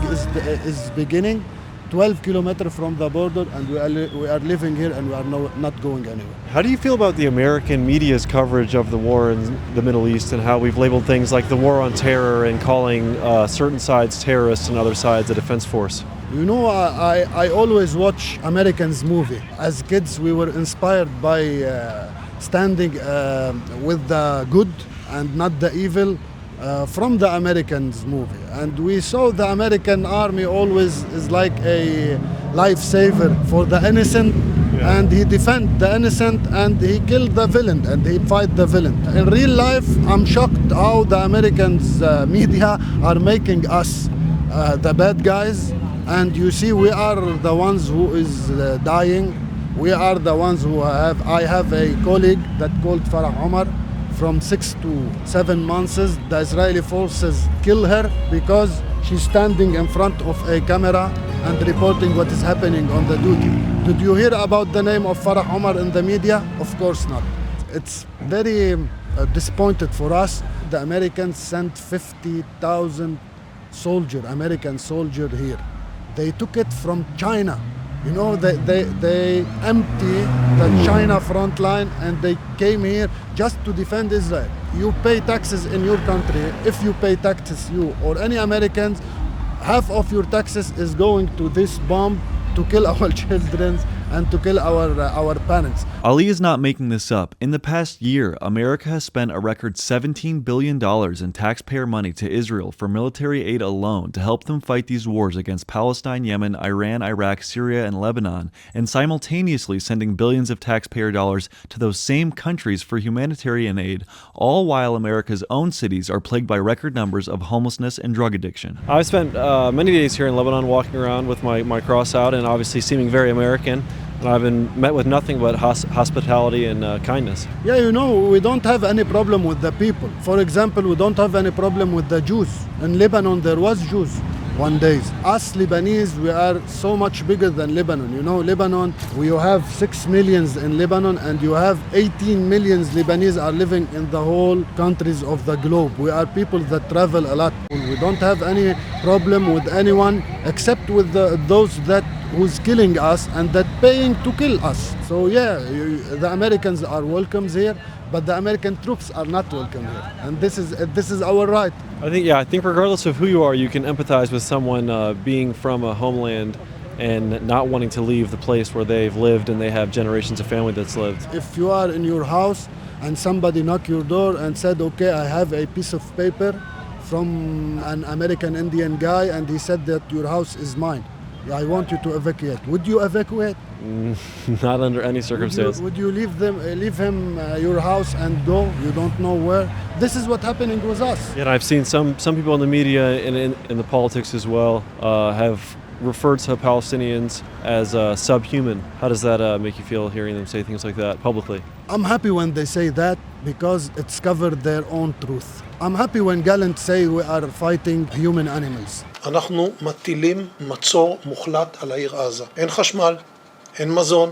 is beginning, 12 kilometers from the border, and we are living here and we are not going anywhere. How do you feel about the American media's coverage of the war in the Middle East and how we've labeled things like the war on terror and calling certain sides terrorists and other sides a defense force? You know, I always watch Americans movie. As kids, we were inspired by standing with the good and not the evil from the Americans movie. And we saw the American army always is like a lifesaver for the innocent, and he defend the innocent and he killed the villain and he fight the villain. In real life, I'm shocked how the Americans media are making us the bad guys. And you see, we are the ones who is dying. We are the ones who have. I have a colleague that called Farah Omar. From 6 to 7 months, the Israeli forces kill her because she's standing in front of a camera and reporting what is happening on the duty. Did you hear about the name of Farah Omar in the media? Of course not. It's very disappointed for us. The Americans sent 50,000 American soldier here. They took it from China. You know, they empty the China front line and they came here just to defend Israel. You pay taxes in your country. If you pay taxes, you or any Americans, half of your taxes is going to this bomb to kill our children and to kill our parents. Ali is not making this up. In the past year, America has spent a record $17 billion in taxpayer money to Israel for military aid alone to help them fight these wars against Palestine, Yemen, Iran, Iraq, Syria, and Lebanon, and simultaneously sending billions of taxpayer dollars to those same countries for humanitarian aid, all while America's own cities are plagued by record numbers of homelessness and drug addiction. I've spent many days here in Lebanon walking around with my cross out and obviously seeming very American. And I've been met with nothing but hospitality and kindness. Yeah, you know, we don't have any problem with the people. For example, we don't have any problem with the Jews. In Lebanon, there was Jews one day. Us Lebanese, we are so much bigger than Lebanon. You know, Lebanon, we have 6 million in Lebanon and you have 18 million Lebanese are living in the whole countries of the globe. We are people that travel a lot. We don't have any problem with anyone except with those that who's killing us and that paying to kill us. So yeah, the Americans are welcome here, but the American troops are not welcome here, and this is our right. I think regardless of who you are, you can empathize with someone being from a homeland and not wanting to leave the place where they've lived and they have generations of family that's lived. If you are in your house and somebody knocked your door and said, okay, I have a piece of paper from an American Indian guy and he said that your house is mine, I want you to evacuate. Would you evacuate? Not under any circumstance. Would you leave him your house and go? You don't know where. This is what's happening with us. Yeah, and I've seen some people in the media and in the politics as well have referred to Palestinians as subhuman. How does that make you feel hearing them say things like that publicly? I'm happy when they say that because it's covered their own truth. I'm happy when Gallant say we are fighting human animals. אנחנו מטילים מצור מוחלט על העיר עזה. אין חשמל, אין מזון,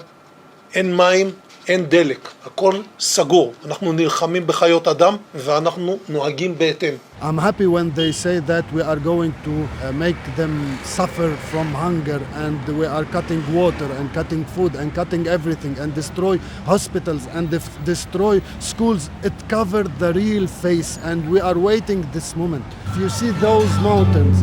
אין מים, אין דלק. הכל סגור. אנחנו נלחמים בחיות אדם ואנחנו נוהגים בהתאם. I'm happy when they say that we are going to make them suffer from hunger and we are cutting water and cutting food and cutting everything and destroy hospitals and destroy schools. It covered the real face and we are waiting this moment. If you see those mountains,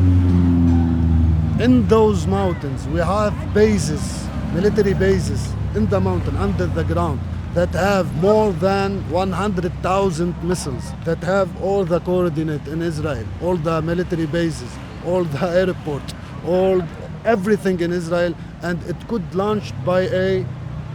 in those mountains we have bases, military bases in the mountain under the ground that have more than 100,000 missiles, that have all the coordinates in Israel, all the military bases, all the airport, everything in Israel, and it could launch by a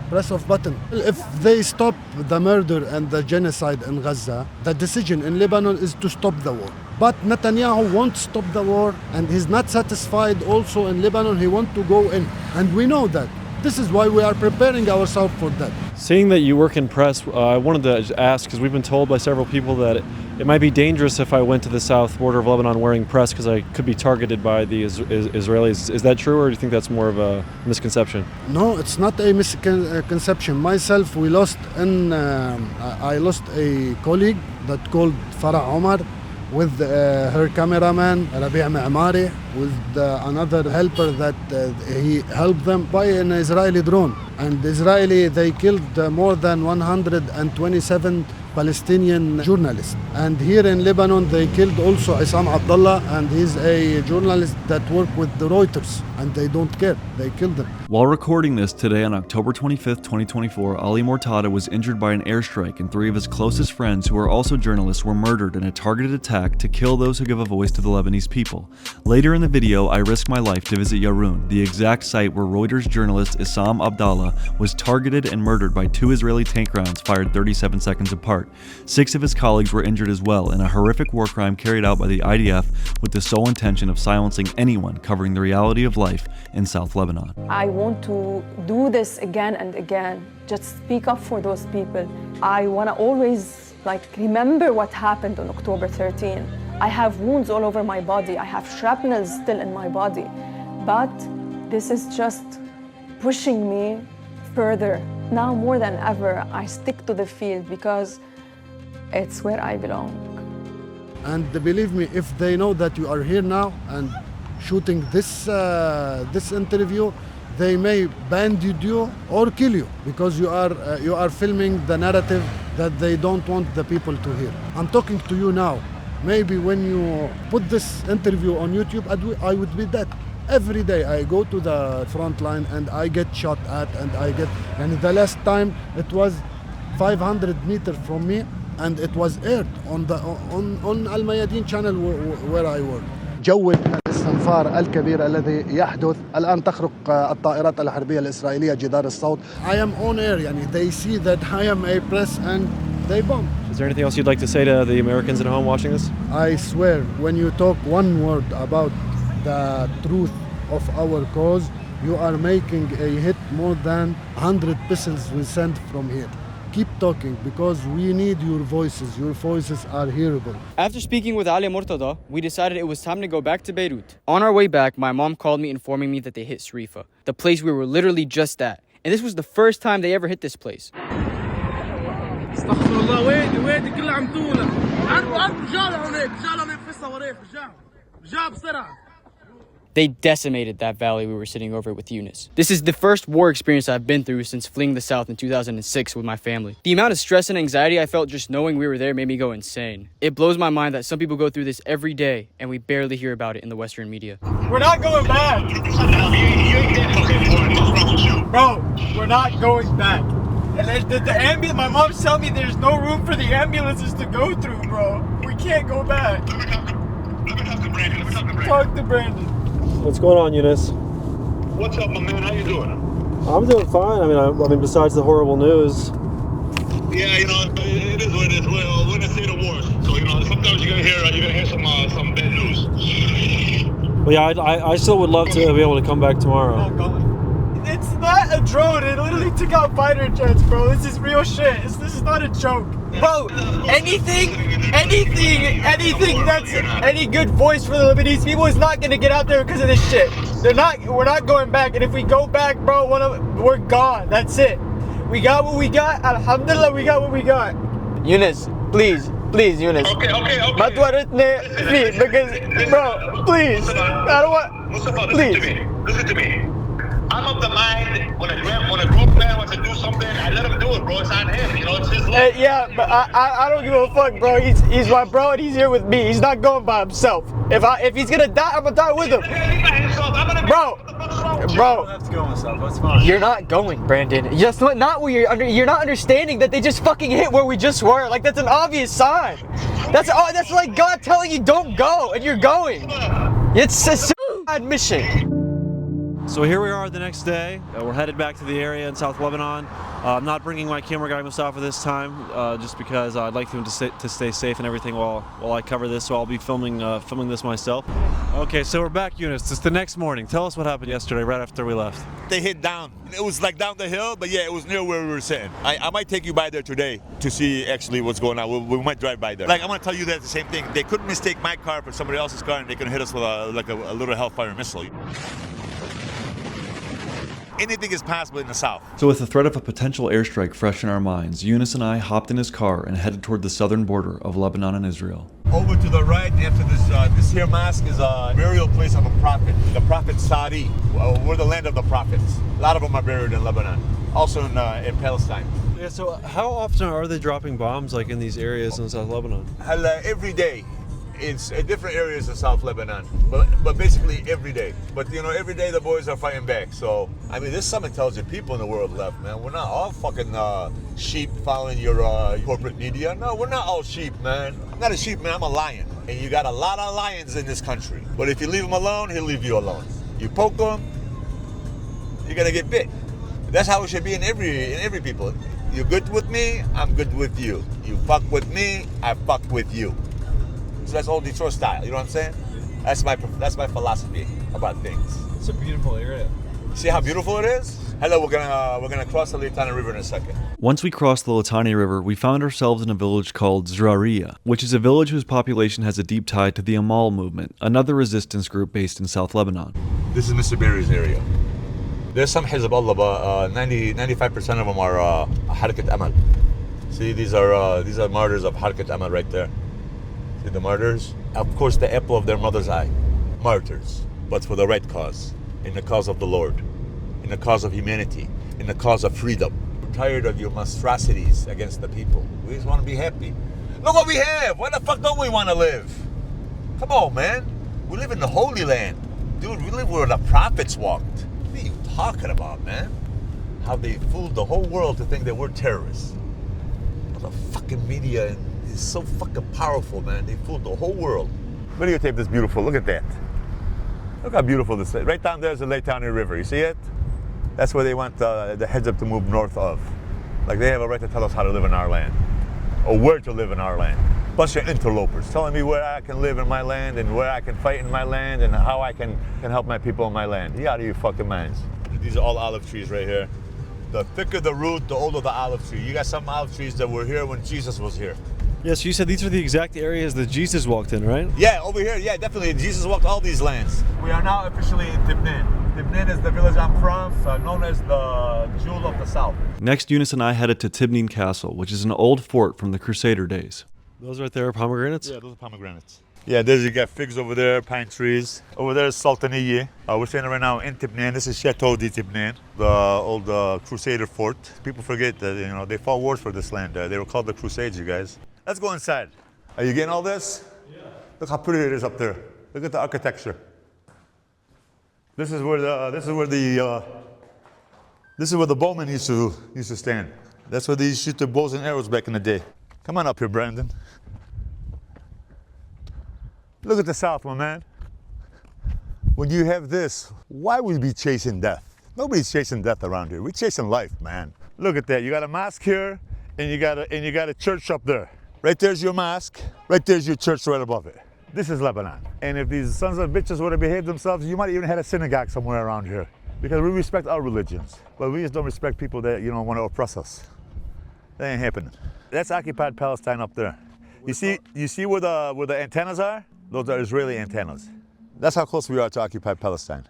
press of button. If they stop the murder and the genocide in Gaza, the decision in Lebanon is to stop the war. But Netanyahu won't stop the war and he's not satisfied also in Lebanon, he wants to go in. And we know that. This is why we are preparing ourselves for that. Seeing that you work in press, I wanted to ask, because we've been told by several people that it might be dangerous if I went to the south border of Lebanon wearing press because I could be targeted by the Israelis. Is that true, or do you think that's more of a misconception? No, it's not a misconception. Myself, I lost a colleague that called Farah Omar. with her cameraman Rabi' Ma'mari, with another helper that he helped them by an Israeli drone. And Israeli, they killed more than 127 Palestinian journalists. And here in Lebanon, they killed also Isam Abdullah, and he's a journalist that worked with the Reuters, and they don't care. They killed him. While recording this today on October 25th, 2024, Ali Mortada was injured by an airstrike, and 3 of his closest friends, who are also journalists, were murdered in a targeted attack to kill those who give a voice to the Lebanese people. Later in the video, I risk my life to visit Yaroun, the exact site where Reuters journalist Isam Abdallah was targeted and murdered by 2 Israeli tank rounds fired 37 seconds apart. 6 of his colleagues were injured as well in a horrific war crime carried out by the IDF with the sole intention of silencing anyone covering the reality of life in South Lebanon. I want to do this again and again, just speak up for those people. I want to always remember what happened on October 13. I have wounds all over my body. I have shrapnel still in my body. But this is just pushing me further. Now more than ever, I stick to the field because it's where I belong. And believe me, if they know that you are here now and shooting this interview, they may bandage you or kill you because you are filming the narrative that they don't want the people to hear. I'm talking to you now. Maybe when you put this interview on YouTube, I would be dead. Every day I go to the front line and I get shot at, and the last time it was 500 meters from me, and it was aired on Al Mayadeen channel where I work. جو الاستنفار الكبير الذي يحدث الآن تخرق الطائرات الحربية الإسرائيلية جدار الصوت. I am on air, they see that I am a press and they bomb. Is there anything else you'd like to say to the Americans at home watching this? I swear, when you talk one word about the truth of our cause, you are making a hit more than 100 missiles we send from here. Keep talking because we need your voices. Your voices are hearable. After speaking with Ali Mortada, we decided it was time to go back to Beirut. On our way back, my mom called me informing me that they hit Zrariyeh, the place we were literally just at. And this was the first time they ever hit this place. They decimated that valley we were sitting over with Younes. This is the first war experience I've been through since fleeing the South in 2006 with my family. The amount of stress and anxiety I felt just knowing we were there made me go insane. It blows my mind that some people go through this every day and we barely hear about it in the Western media. We're not going back! Bro, we're not going back. And the ambulance, my mom's telling me there's no room for the ambulances to go through, bro. We can't go back. Let me talk to Brandon. Talk to Brandon. What's going on, Younes? What's up, my man? How you doing? I'm doing fine. I mean, besides the horrible news. Yeah, it is what it is. We're in a state of war, so sometimes you're gonna hear some bad news. Well, yeah, I still would love to be able to come back tomorrow. It's not a drone. It literally took out fighter jets, bro. This is real shit. This is not a joke. Bro, anything that's any good voice for the Lebanese people is not gonna get out there because of this shit. We're not going back, and if we go back, bro, we're gone. That's it. We got what we got. Alhamdulillah, we got what we got. Younes, please, Younes. Okay. Please, because, bro, please. I don't want. Moustafa, please. Listen to me. I'm of the mind when a grown man wants to do something, I let him do it, bro. It's on him, it's his life. Yeah, but I don't give a fuck, bro. He's my bro and he's here with me. He's not going by himself. If he's gonna die, I'm gonna die with him. Bro, That's going myself. That's fine. you're not going, Brandon. Just not where you're not understanding that they just fucking hit where we just were. Like that's an obvious sign. That's like God telling you don't go and you're going. It's a suicide mission. So here we are the next day. We're headed back to the area in South Lebanon. I'm not bringing my camera guy Moustafa this time, just because I'd like him to stay safe and everything while I cover this. So I'll be filming this myself. Okay, so we're back, Younes. It's the next morning. Tell us what happened yesterday, right after we left. They hit down. It was like down the hill, but yeah, it was near where we were sitting. I might take you by there today to see actually what's going on. We might drive by there. I'm gonna tell you that the same thing. They couldn't mistake my car for somebody else's car, and they could hit us with a little Hellfire missile. anything is possible in the south. So with the threat of a potential airstrike fresh in our minds, Younes and I hopped in his car and headed toward the southern border of Lebanon and Israel. Over to the right, after this here mosque is a burial place of a prophet, the prophet Sadi. We're the land of the prophets. A lot of them are buried in Lebanon, also in Palestine. Yeah, so how often are they dropping bombs like in these areas in South Lebanon? Every day. It's in different areas of South Lebanon, but basically every day. But you know, every day the boys are fighting back. So I mean, there's some intelligent people in the world left, man. We're not all fucking sheep following your corporate media. No, we're not all sheep, man. I'm not a sheep, man. I'm a lion, and you got a lot of lions in this country. But if you leave him alone, he'll leave you alone. You poke him, you're gonna get bit. That's how it should be in every people. You're good with me, I'm good with you. You fuck with me, I fuck with you. So that's old Detroit style, you know what I'm saying? That's my philosophy about things. It's a beautiful area. See how beautiful it is? Hello, we're gonna cross the Litani River in a second. Once we crossed the Litani River, we found ourselves in a village called Zrariyeh, which is a village whose population has a deep tie to the Amal movement, another resistance group based in South Lebanon. This is Mr. Berry's area. There's some Hezbollah, but 95% of them are Harakat Amal. See, these are martyrs of Harakat Amal right there. See the martyrs? Of course, the apple of their mother's eye. Martyrs, but for the right cause, in the cause of the Lord, in the cause of humanity, in the cause of freedom. We're tired of your monstrosities against the people. We just want to be happy. Look what we have! Why the fuck don't we want to live? Come on, man. We live in the Holy Land. Dude, we live where the prophets walked. What are you talking about, man? How they fooled the whole world to think that we're terrorists. The fucking media is so fucking powerful, man. They fooled the whole world. Videotape this beautiful. Look at that. Look how beautiful this is. Right down there is the Litani River. You see it? That's where they want the Hijab to move north of. Like they have a right to tell us how to live in our land. Or where to live in our land. Bunch of interlopers telling me where I can live in my land and where I can fight in my land and how I can help my people in my land. You out of your fucking minds. These are all olive trees right here. The thicker the root, the older the olive tree. You got some olive trees that were here when Jesus was here. Yes, you said these are the exact areas that Jesus walked in, right? Yeah, over here, yeah, definitely. Jesus walked all these lands. We are now officially in Tebnine. Tebnine is the village I'm from, known as the Jewel of the South. Next, Younes and I headed to Tebnine Castle, which is an old fort from the Crusader days. Those right there are pomegranates? Yeah, those are pomegranates. Yeah, there's you got figs over there, pine trees. Over there is Sultaniyeh. We're standing right now in Tebnine. This is Chateau de Tebnine, the old Crusader fort. People forget that they fought wars for this land. They were called the Crusades, you guys. Let's go inside. Are you getting all this? Yeah. Look how pretty it is up there. Look at the architecture. This is where the bowmen used to stand. That's where they used to shoot their bows and arrows back in the day. Come on up here, Brandon. Look at the South, my man. When you have this, why would we be chasing death? Nobody's chasing death around here. We're chasing life, man. Look at that. You got a mosque here, and you got a church up there. Right there's your mosque. Right there's your church right above it. This is Lebanon. And if these sons of bitches would have behaved themselves, you might even have a synagogue somewhere around here. Because we respect our religions, but we just don't respect people that want to oppress us. That ain't happening. That's occupied Palestine up there. You see where the antennas are? Those are Israeli antennas. That's how close we are to occupied Palestine.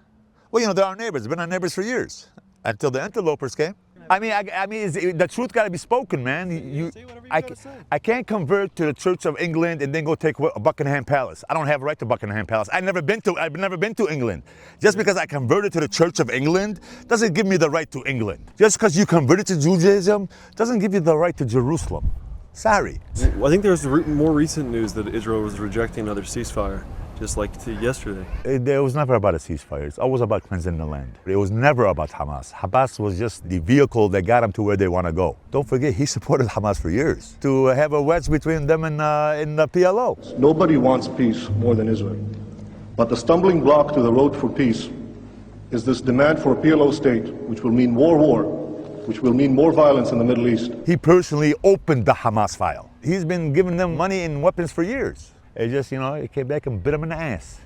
Well, they're our neighbors. They've been our neighbors for years, until the interlopers came. I mean, the truth got to be spoken, man. I can't convert to the Church of England and then go take Buckingham Palace. I don't have a right to Buckingham Palace. I've never been to England. Just because I converted to the Church of England doesn't give me the right to England. Just because you converted to Judaism doesn't give you the right to Jerusalem. Sorry. I think there's more recent news that Israel was rejecting another ceasefire, just like yesterday. It was never about a ceasefire. It's always about cleansing the land. It was never about Hamas. Hamas was just the vehicle that got them to where they want to go. Don't forget, he supported Hamas for years to have a wedge between them and the PLO. Nobody wants peace more than Israel. But the stumbling block to the road for peace is this demand for a PLO state, which will mean more war, which will mean more violence in the Middle East. He personally opened the Hamas file. He's been giving them money and weapons for years. It just, it came back and bit him in the ass.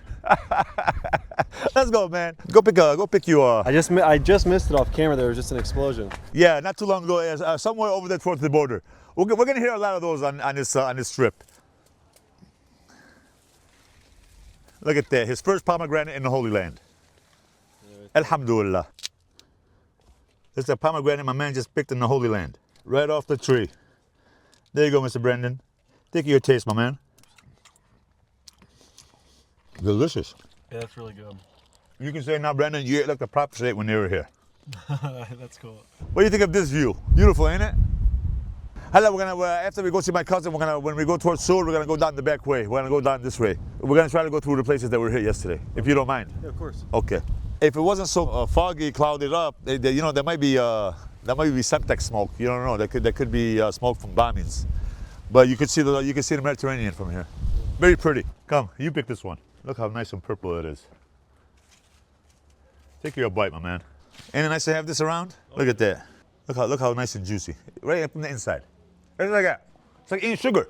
Let's go, man. Go pick you. I just missed it off camera. There was just an explosion. Yeah, not too long ago, somewhere over there towards the border. We're gonna hear a lot of those on this trip. Look at that, his first pomegranate in the Holy Land. Alhamdulillah. It's a pomegranate my man just picked in the Holy Land. Right off the tree. There you go, Mr. Brendan. Take your taste, my man. Delicious. Yeah, that's really good. You can say now, Brendan, you ate like the props ate when they were here. That's cool. What do you think of this view? Beautiful, ain't it? Hello, we're gonna after we go see my cousin, when we go towards Seoul, we're gonna go down the back way. We're gonna go down this way. We're gonna try to go through the places that were here yesterday, if you don't mind. Yeah, of course. Okay. If it wasn't so foggy, clouded up, you know, there might be Semtex smoke. You don't know. There could be smoke from bombings. But you can see the Mediterranean from here. Very pretty. Come, you pick this one. Look how nice and purple it is. Take your bite, my man. Ain't it nice to have this around? Look at that. Look how nice and juicy. Right up from the inside. It's like that. It's like eating sugar.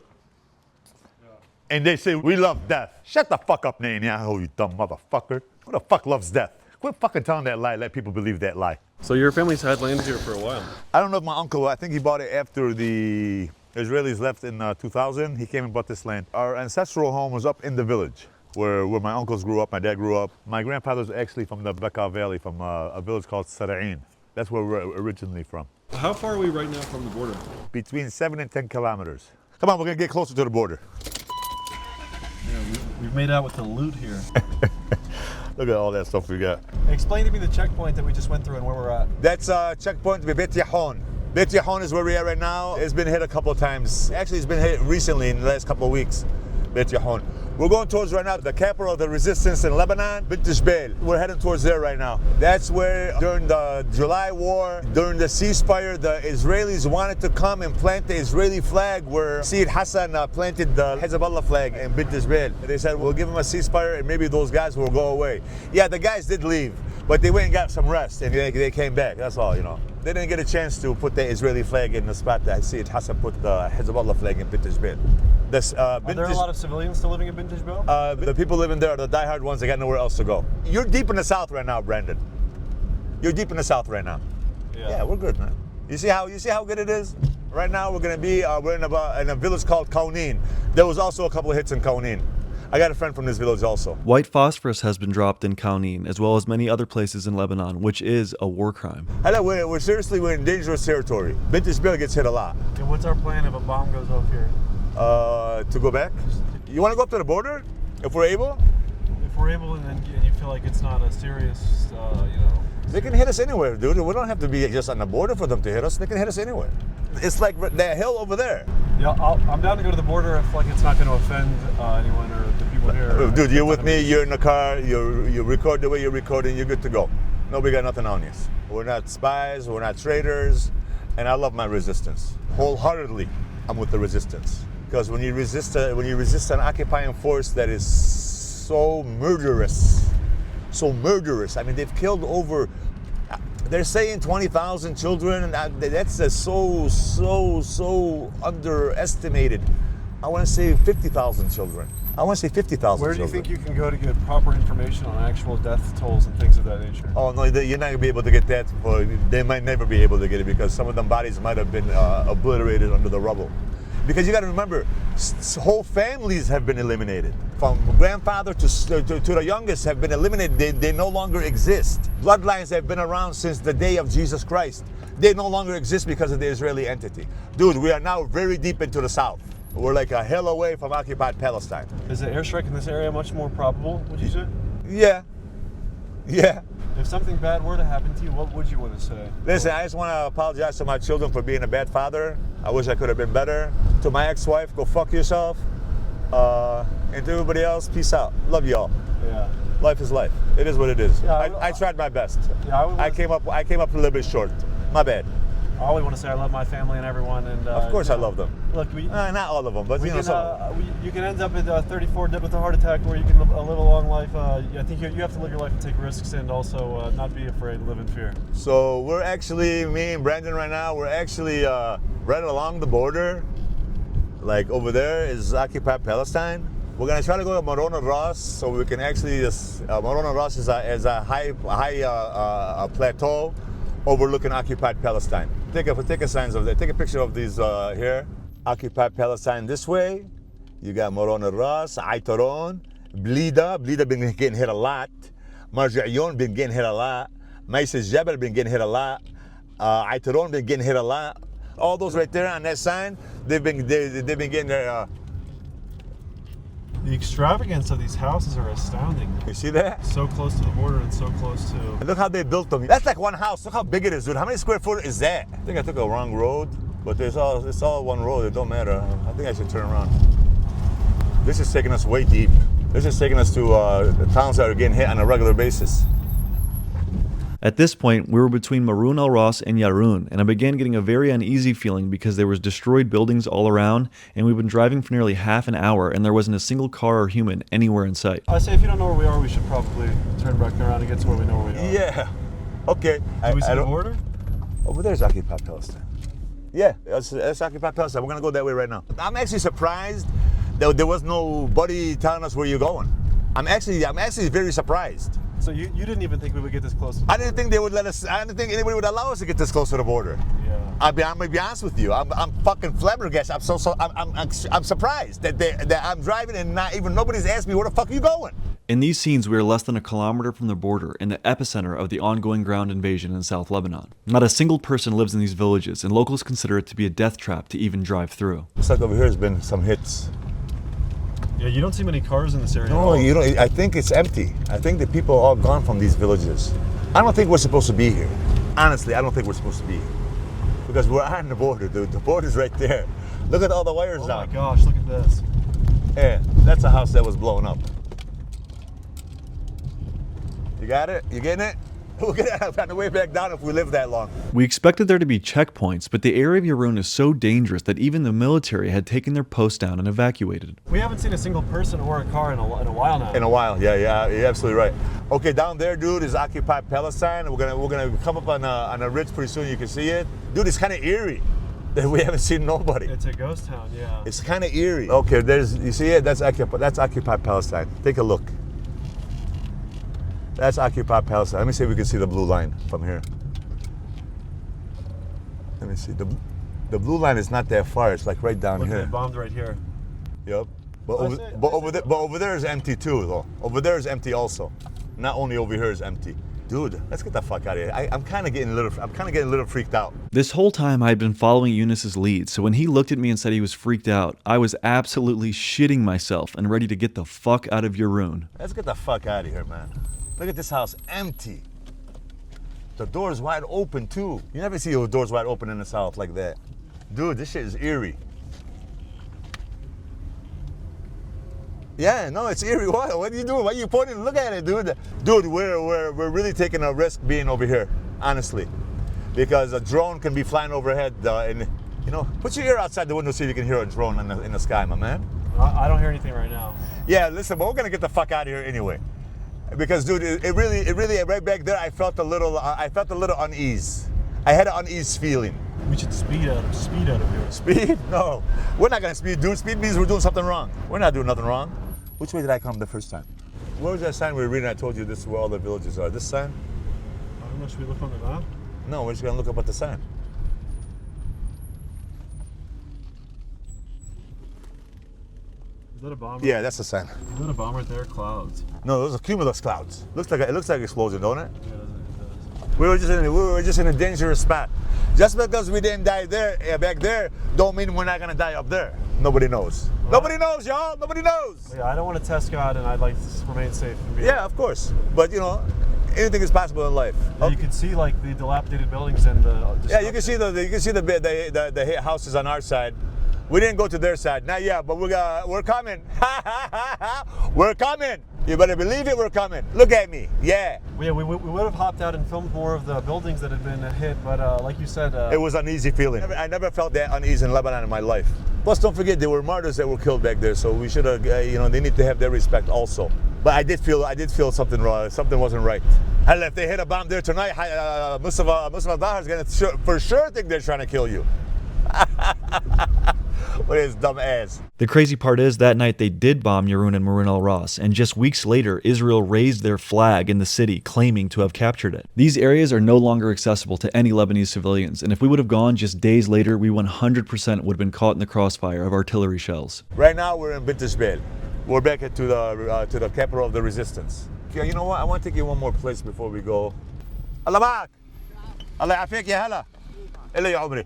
And they say, we love death. Shut the fuck up, Netanyahu, you dumb motherfucker. Who the fuck loves death? Quit fucking telling that lie. Let people believe that lie. So your family's had land here for a while. I don't know if my uncle, I think he bought it after the Israelis left in 2000. He came and bought this land. Our ancestral home was up in the village where my uncles grew up, my dad grew up. My grandfather's actually from the Bekaa Valley, from a village called Zrariyeh. That's where we're originally from. How far are we right now from the border? Between 7 and 10 kilometers. Come on, we're gonna get closer to the border. Yeah, we've made out with the loot here. Look at all that stuff we got. Explain to me the checkpoint that we just went through and where we're at. That's checkpoint Beit Yahon. Beit Yahon is where we're at right now. It's been hit a couple of times. Actually, it's been hit recently in the last couple of weeks. Beit Yahon. We're going towards right now the capital of the resistance in Lebanon, Beit Jbeil. We're heading towards there right now. That's where during the July war, during the ceasefire, the Israelis wanted to come and plant the Israeli flag where Sayyid Hassan planted the Hezbollah flag in Beit Jbeil. They said, we'll give them a ceasefire and maybe those guys will go away. Yeah, the guys did leave, but they went and got some rest and they came back. That's all, you know. They didn't get a chance to put the Israeli flag in the spot that Sayyid Hassan put the Hezbollah flag in Beit Jbeil. Are there a lot of civilians still living in Beit Jbeil? The people living there are the diehard ones. They got nowhere else to go. You're deep in the south right now, Brandon. You're deep in the south right now. Yeah, we're good, man. You see how good it is? Right now, we're gonna be we're in a village called Kaunin. There was also a couple of hits in Kaunin. I got a friend from this village also. White phosphorus has been dropped in Kaunin, as well as many other places in Lebanon, which is a war crime. Hello, we're in dangerous territory. Beit Jbeil gets hit a lot. And what's our plan if a bomb goes off here? To go back? You want to go up to the border, if we're able? If we're able, and you feel like it's not a serious, you know. They can hit us anywhere, dude. We don't have to be just on the border for them to hit us. They can hit us anywhere. It's like that hill over there. Yeah, I'm down to go to the border if like it's not going to offend anyone or the people here. Dude, you're with me. You're in the car. You record the way you're recording. You're good to go. Nobody got nothing on you. We're not spies. We're not traitors. And I love my resistance wholeheartedly. I'm with the resistance. Because when you resist an occupying force that is so murderous, I mean, they've killed over, they're saying 20,000 children, and that's so underestimated. I want to say 50,000 children. I want to say 50,000 children. Where do you think you can go to get proper information on actual death tolls and things of that nature? Oh, no, you're not going to be able to get that. They might never be able to get it because some of them bodies might have been obliterated under the rubble. Because you got to remember, whole families have been eliminated. From grandfather to the youngest have been eliminated. They no longer exist. Bloodlines have been around since the day of Jesus Christ. They no longer exist because of the Israeli entity. Dude, we are now very deep into the south. We're like a hill away from occupied Palestine. Is the airstrike in this area much more probable, would you say? Yeah. Yeah. If something bad were to happen to you, what would you want to say? Listen, I just want to apologize to my children for being a bad father. I wish I could have been better. To my ex-wife, go fuck yourself. And to everybody else, peace out. Love y'all. Yeah. Life is life. It is what it is. Yeah, I tried my best. Yeah, I came up a little bit short. My bad. I always want to say I love my family and everyone, and of course I love them. Look, not all of them, but you know some. You can end up at 34 dead with a heart attack, where you can live a long life. I think you have to live your life and take risks, and also not be afraid, live in fear. So we're actually, me and Brandon right now, we're actually right along the border. Like over there is occupied Palestine. We're gonna try to go to Mortada Ras, so we can actually Mortada Ras is a high plateau overlooking occupied Palestine. Take a signs of that. Take a picture of these here. Occupied Palestine this way. You got Mortada Ras, Aitaron, Blida been getting hit a lot. Martyred Journalists been getting hit a lot. Moustafa been getting hit a lot. Aitaron been getting hit a lot. All those right there on that sign, they've been getting their. The extravagance of these houses are astounding. You see that? So close to the border and so close to... And look how they built them. That's like one house. Look how big it is, dude. How many square foot is that? I think I took a wrong road, but it's all one road. It don't matter. I think I should turn around. This is taking us way deep. This is taking us to the towns that are getting hit on a regular basis. At this point, we were between Marun al Ras and Yarun, and I began getting a very uneasy feeling because there was destroyed buildings all around, and we've been driving for nearly half an hour, and there wasn't a single car or human anywhere in sight. I say if you don't know where we are, we should probably turn back around and get to where we know where we are. Yeah. Okay. Do we see the border? Over there's occupied Palestine. Yeah, that's occupied Palestine. We're gonna go that way right now. I'm actually surprised that there was nobody telling us where you're going. I'm actually very surprised. So you didn't even think we would get this close? I didn't think they would let us. I didn't think anybody would allow us to get this close to the border. Yeah. I'm gonna be honest with you. I'm fucking flabbergasted. I'm surprised that I'm driving and nobody's asked me where the fuck are you going. In these scenes, we are less than a kilometer from the border, in the epicenter of the ongoing ground invasion in South Lebanon. Not a single person lives in these villages, and locals consider it to be a death trap to even drive through. Looks like over here has been some hits. Yeah, you don't see many cars in this area. No, you don't. I think it's empty. I think the people are all gone from these villages. I don't think we're supposed to be here. Honestly, I don't think we're supposed to be here. Because we're on the border, dude. The border's right there. Look at all the wires down. Oh my gosh, look at this. Yeah, that's a house that was blown up. You got it? You getting it? We'll get it on the way back down if we live that long. We expected there to be checkpoints, but the area of Yarun is so dangerous that even the military had taken their posts down and evacuated. We haven't seen a single person or a car in a while now. In a while, yeah, you're absolutely right. Okay, down there, dude, is occupied Palestine. We're gonna come up on a ridge pretty soon. You can see it, dude. It's kind of eerie that we haven't seen nobody. It's a ghost town, yeah. It's kind of eerie. Okay, you see it? That's occupied Palestine. Take a look. That's occupied Palestine. Let me see if we can see the blue line from here. Let me see. The blue line is not that far. It's like right down Look, here. they bombed right here. Yep. But over there is empty too, though. Over there is empty also. Not only over here is empty. Dude, let's get the fuck out of here. I'm kind of getting a little freaked out. This whole time I had been following Younes's lead, so when he looked at me and said he was freaked out, I was absolutely shitting myself and ready to get the fuck out of Yarun. Let's get the fuck out of here, man. Look at this house, empty. The door's wide open too. You never see your doors wide open in the South like that. Dude, this shit is eerie. Yeah, no, it's eerie. What are you doing? Why are you pointing? Look at it, dude. Dude, we're really taking a risk being over here, honestly. Because a drone can be flying overhead and, you know, put your ear outside the window so you can hear a drone in the sky, my man. I don't hear anything right now. Yeah, listen, but we're gonna get the fuck out of here anyway. Because, dude, it really, right back there, I felt a little unease. I had an unease feeling. We should speed out of here. Speed? No, we're not gonna speed, dude. Speed means we're doing something wrong. We're not doing nothing wrong. Which way did I come the first time? Where was that sign we were reading? I told you this is where all the villages are. This sign? I don't know. Should we look on the map? No, we're just gonna look up at the sign. Is that a bomb? Yeah, that's the sign. Is that a bomb right there? Clouds. No, those are cumulus clouds. It looks like an explosion, don't it? Yeah, it does. We were just in a dangerous spot. Just because we didn't die there, back there, don't mean we're not gonna die up there. Nobody knows. Nobody knows, y'all. Nobody knows. Yeah, I don't want to test God, and I'd like to remain safe. Yeah, of course. But you know, anything is possible in life. Yeah, you can see like the dilapidated buildings and the. Yeah, you can see the houses on our side. We didn't go to their side, not yet, but we're coming. We're coming. You better believe it, we're coming. Look at me, yeah. Yeah, we would have hopped out and filmed more of the buildings that had been hit, but like you said... it was an uneasy feeling. I never felt that uneasy in Lebanon in my life. Plus, don't forget, there were martyrs that were killed back there, so we should have, you know, they need to have their respect also. But I did feel something wrong, something wasn't right. Hell, if they hit a bomb there tonight, Moustafa is gonna for sure think they're trying to kill you. What is dumb ass? The crazy part is that night they did bomb Yarun and Marun al Ras, and just weeks later, Israel raised their flag in the city, claiming to have captured it. These areas are no longer accessible to any Lebanese civilians, and if we would have gone just days later, we 100% would have been caught in the crossfire of artillery shells. Right now, we're in Bint Jbeil. We're back to the capital of the resistance. Okay, you know what? I want to take you one more place before we go. Alamak! الله يعافيك يا هلا. إلا يا عمري.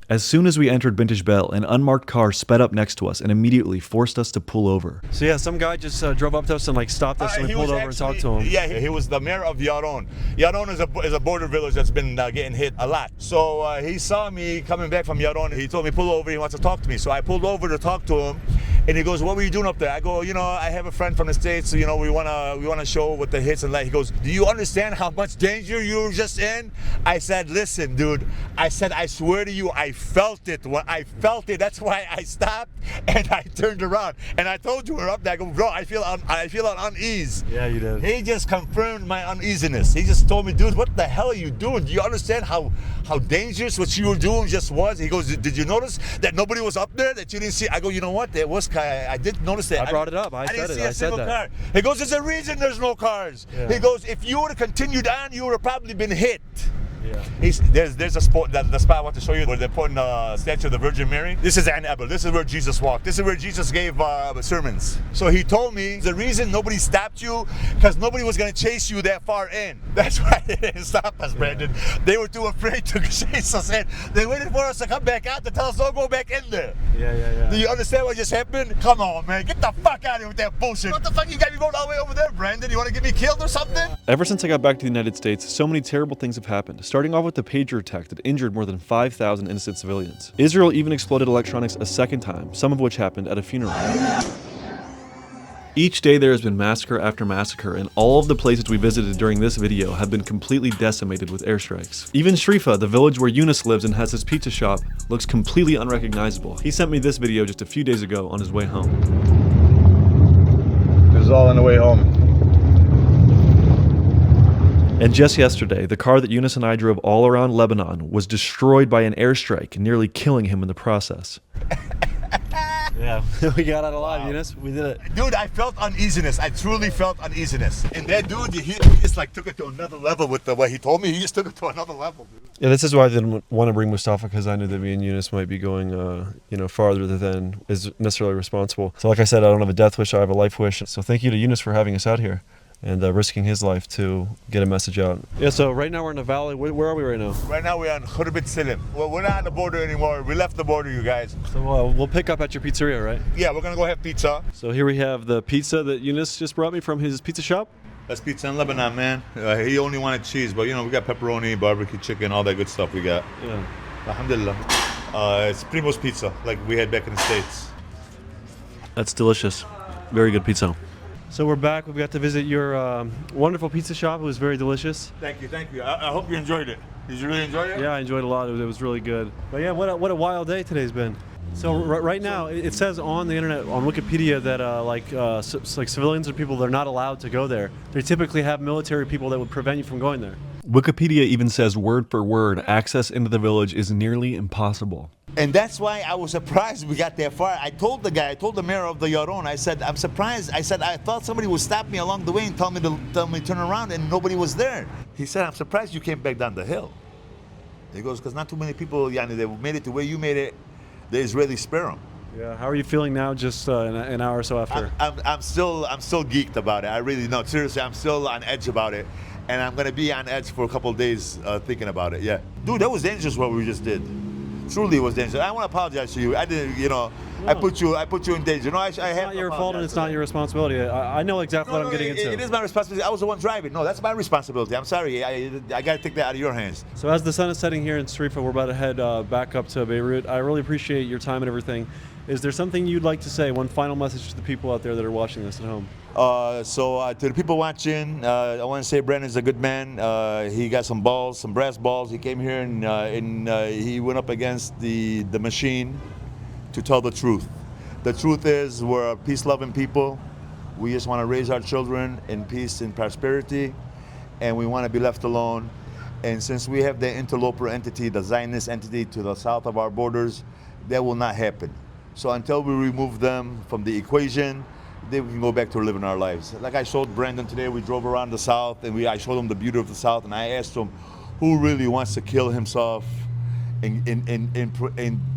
As soon as we entered Bintish Bell, an unmarked car sped up next to us and immediately forced us to pull over. So yeah, some guy just drove up to us and like stopped us and we pulled over and talked to him. Yeah, he was the mayor of Yaron. Yaron is a border village that's been getting hit a lot. So he saw me coming back from Yaron. He told me pull over. He wants to talk to me. So I pulled over to talk to him, and he goes, "What were you doing up there?" I go, "You know, I have a friend from the States. So, you know, we wanna show what the hits and that." He goes, "Do you understand how much danger you were just in?" I said, "Listen, dude." I said, "I swear to you, I felt it. When I felt it, that's why I stopped and I turned around and I told you we're up there. I go, bro, I feel an unease." Yeah, you did. He just confirmed my uneasiness. He just told me, "Dude, what the hell are you doing? Do you understand how dangerous what you were doing just was?" He goes, "Did you notice that nobody was up there? That you didn't see?" I go, "You know what? There was I did notice that. I brought it up. I didn't said see it. a I said single that. car." He goes, "There's a reason there's no cars." Yeah. He goes, "If you would have continued on, you would have probably been hit." Yeah. There's a spot, the spot I want to show you where they're putting a statue of the Virgin Mary. This is An Abel. This is where Jesus walked. This is where Jesus gave sermons. So he told me the reason nobody stopped you because nobody was going to chase you that far in. That's why they didn't stop us, Brandon. They were too afraid to chase us in. They waited for us to come back out to tell us don't go back in there. Yeah. Do you understand what just happened? Come on, man. Get the fuck out of here with that bullshit. What the fuck you got me going all the way over there, Brandon? You want to get me killed or something? Ever since I got back to the United States, so many terrible things have happened, starting off with the pager attack that injured more than 5,000 innocent civilians. Israel even exploded electronics a second time, some of which happened at a funeral. Each day there has been massacre after massacre, and all of the places we visited during this video have been completely decimated with airstrikes. Even Zrariyeh, the village where Younes lives and has his pizza shop, looks completely unrecognizable. He sent me this video just a few days ago on his way home. This is all on the way home. And just yesterday, the car that Younes and I drove all around Lebanon was destroyed by an airstrike, nearly killing him in the process. Yeah, we got out alive, Younes. We did it. Dude, I felt uneasiness. I truly felt uneasiness. And that dude, he just like took it to another level with the way he told me. He just took it to another level, dude. Yeah, this is why I didn't want to bring Moustafa, because I knew that me and Younes might be going, farther than is necessarily responsible. So like I said, I don't have a death wish, I have a life wish. So thank you to Younes for having us out here and risking his life to get a message out. Yeah, so right now we're in the valley. Where are we right now? Right now we're on Khurbet Selim. Well, we're not on the border anymore. We left the border, you guys. So we'll pick up at your pizzeria, right? Yeah, we're gonna go have pizza. So here we have the pizza that Younes just brought me from his pizza shop. That's pizza in Lebanon, man. He only wanted cheese, but you know, we got pepperoni, barbecue chicken, all that good stuff we got. Yeah. Alhamdulillah. It's Primo's pizza, like we had back in the States. That's delicious. Very good pizza. So we're back. We've got to visit your wonderful pizza shop. It was very delicious. Thank you. I hope you enjoyed it. Did you really enjoy it? Yeah, I enjoyed it a lot. It was really good. But yeah, what a wild day today's been. So right now, it says on the internet, on Wikipedia, that like civilians or people, they're not allowed to go there. They typically have military people that would prevent you from going there. Wikipedia even says word for word, access into the village is nearly impossible. And that's why I was surprised we got that far. I told the mayor of the Yaron, I said, I'm surprised. I said, I thought somebody would stop me along the way and tell me to turn around, and nobody was there. He said, I'm surprised you came back down the hill. He goes, because not too many people, they made it to where you made it. The Israelis spare them. Yeah. How are you feeling now? Just an hour or so after. I'm still geeked about it. I really know. Seriously, I'm still on edge about it, and I'm gonna be on edge for a couple of days thinking about it. Yeah, dude, that was dangerous what we just did. Truly, it was dangerous. I want to apologize to you. I didn't, no. I put you in danger. No, I have. It's not your fault, and it's not your responsibility. I know exactly what I'm getting into. It is my responsibility. I was the one driving. No, that's my responsibility. I'm sorry. I got to take that out of your hands. So as the sun is setting here in Zrariyeh, we're about to head back up to Beirut. I really appreciate your time and everything. Is there something you'd like to say? One final message to the people out there that are watching this at home. To the people watching, I want to say Brandon's a good man. He got some balls, some brass balls. He came here and he went up against the machine to tell the truth. The truth is we're a peace-loving people. We just want to raise our children in peace and prosperity, and we want to be left alone. And since we have the interloper entity, the Zionist entity to the south of our borders, that will not happen. So until we remove them from the equation, then we can go back to living our lives. Like I showed Brandon today, we drove around the South, and I showed him the beauty of the South, and I asked him who really wants to kill himself and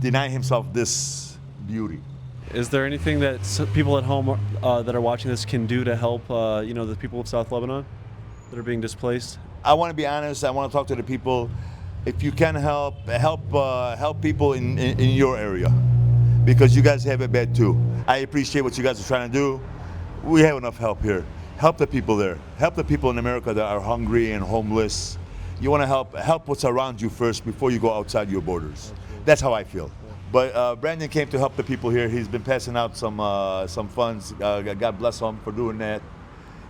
deny himself this beauty. Is there anything that people at home that are watching this can do to help the people of South Lebanon that are being displaced? I want to be honest. I want to talk to the people. if you can help people in your area, because you guys have it bad too. I appreciate what you guys are trying to do. We have enough help here. Help the people there. Help the people in America that are hungry and homeless. You want to help what's around you first before you go outside your borders. That's how I feel. But Brandon came to help the people here. He's been passing out some funds. God bless him for doing that.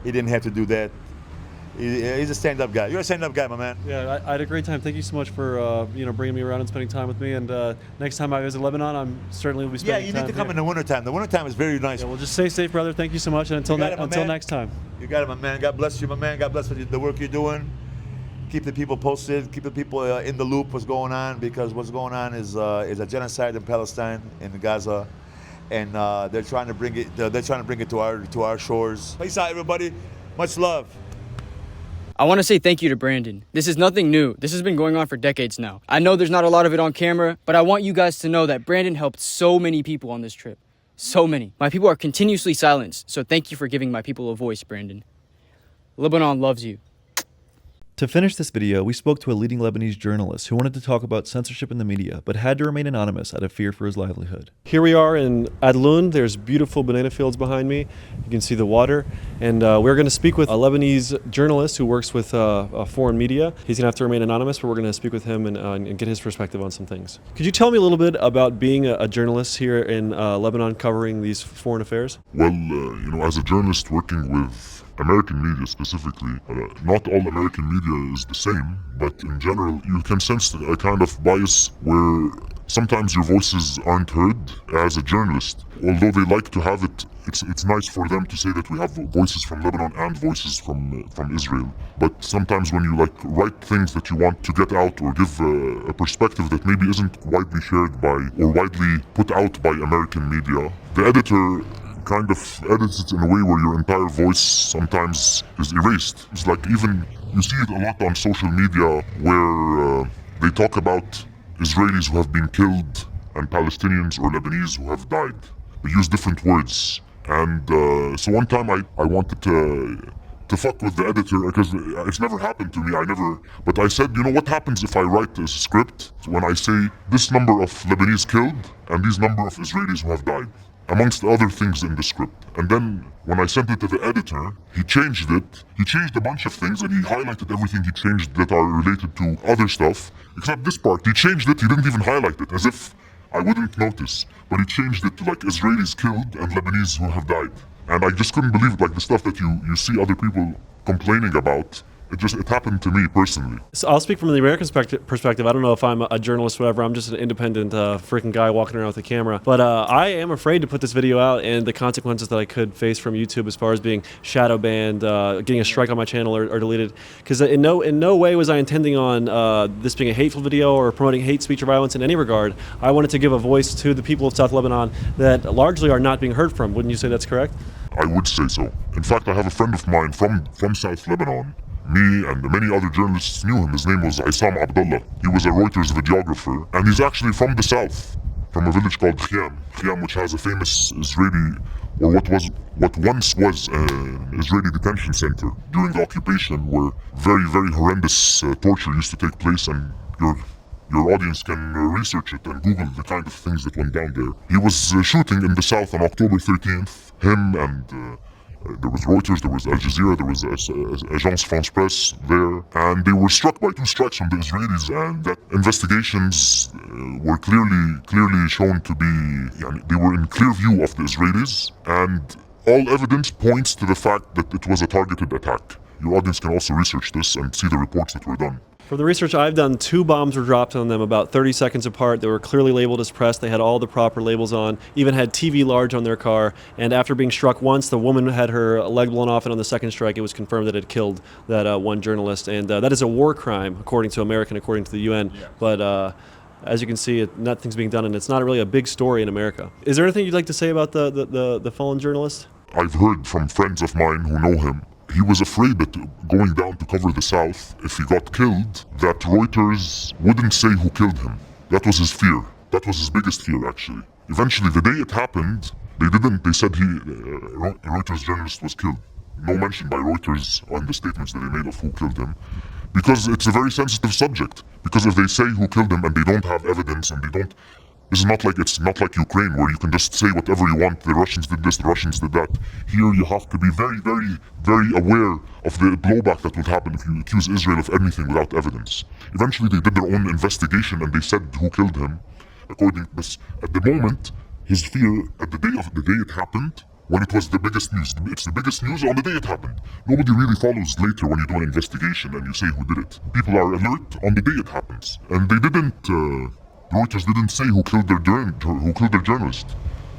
He didn't have to do that. He's a stand-up guy. You're a stand-up guy, my man. Yeah, I had a great time. Thank you so much for bringing me around and spending time with me. And next time I visit Lebanon, I'm certainly will be spending time. Yeah, you need to come in the wintertime. The wintertime is very nice. Yeah, well, just stay safe, brother. Thank you so much, and until next time. You got it, my man. God bless you, my man. God bless the work you're doing. Keep the people posted. Keep the people in the loop. What's going on? Because what's going on is a genocide in Palestine, in Gaza, and they're trying to bring it. They're trying to bring it to our shores. Peace out, everybody. Much love. I want to say thank you to Brandon. This is nothing new. This has been going on for decades now. I know there's not a lot of it on camera, but I want you guys to know that Brandon helped so many people on this trip. So many. My people are continuously silenced, so thank you for giving my people a voice, Brandon. Lebanon loves you. To finish this video, we spoke to a leading Lebanese journalist who wanted to talk about censorship in the media, but had to remain anonymous out of fear for his livelihood. Here we are in Adlun. There's beautiful banana fields behind me. You can see the water. And we're going to speak with a Lebanese journalist who works with foreign media. He's going to have to remain anonymous, but we're going to speak with him and get his perspective on some things. Could you tell me a little bit about being a journalist here in Lebanon covering these foreign affairs? Well, as a journalist working with American media specifically, not all American media is the same, but in general you can sense a kind of bias where sometimes your voices aren't heard as a journalist. Although they like to have it, it's nice for them to say that we have voices from Lebanon and voices from Israel. But sometimes when you write things that you want to get out or give a perspective that maybe isn't widely shared by or widely put out by American media, the editor kind of edits it in a way where your entire voice sometimes is erased. It's like even, you see it a lot on social media where they talk about Israelis who have been killed and Palestinians or Lebanese who have died. They use different words. And so one time I wanted to fuck with the editor because it's never happened to me. But I said, what happens if I write a script when I say this number of Lebanese killed and these number of Israelis who have died, amongst other things in the script. And then when I sent it to the editor, he changed it. He changed a bunch of things and he highlighted everything he changed that are related to other stuff, except this part. He changed it, he didn't even highlight it, as if I wouldn't notice. But he changed it to Israelis killed and Lebanese who have died. And I just couldn't believe it, the stuff that you see other people complaining about. It happened to me personally. So I'll speak from the American perspective. I don't know if I'm a journalist or whatever. I'm just an independent freaking guy walking around with a camera. But I am afraid to put this video out and the consequences that I could face from YouTube as far as being shadow banned, getting a strike on my channel or deleted. Because in no way was I intending on this being a hateful video or promoting hate speech or violence in any regard. I wanted to give a voice to the people of South Lebanon that largely are not being heard from. Wouldn't you say that's correct? I would say so. In fact, I have a friend of mine from South Lebanon. Me and many other journalists knew him. His name was Isam Abdullah. He was a Reuters videographer, and he's actually from the south, from a village called Khiam, which has a famous Israeli, or what once was an Israeli detention center during the occupation, where very, very horrendous torture used to take place, and your audience can research it and Google the kind of things that went down there. He was shooting in the south on October 13th. Him and there was Reuters, there was Al Jazeera, there was Agence France Presse there, and they were struck by two strikes from the Israelis, and that investigations were clearly shown to be, they were in clear view of the Israelis, and all evidence points to the fact that it was a targeted attack. Your audience can also research this and see the reports that were done. For the research I've done, 2 bombs were dropped on them about 30 seconds apart. They were clearly labeled as press. They had all the proper labels on, even had TV large on their car. And after being struck once, the woman had her leg blown off, and on the second strike, it was confirmed that it killed that one journalist. And that is a war crime, according to according to the UN. Yeah. But as you can see, nothing's being done, and it's not really a big story in America. Is there anything you'd like to say about the fallen journalist? I've heard from friends of mine who know him. He was afraid that going down to cover the South, if he got killed, that Reuters wouldn't say who killed him. That was his fear. That was his biggest fear, actually. Eventually, the day it happened, they said a Reuters journalist was killed. No mention by Reuters on the statements that they made of who killed him. because it's a very sensitive subject. Because if they say who killed him and they don't have evidence and they don't, it's not like Ukraine where you can just say whatever you want. The Russians did this, the Russians did that. Here you have to be very, very, very aware of the blowback that would happen if you accuse Israel of anything without evidence. Eventually they did their own investigation and they said who killed him. According to this, at the moment, his fear at the day it happened, when it was the biggest news. It's the biggest news on the day it happened. Nobody really follows later when you do an investigation and you say who did it. People are alert on the day it happens. And they didn't, Reuters didn't say who killed their journalist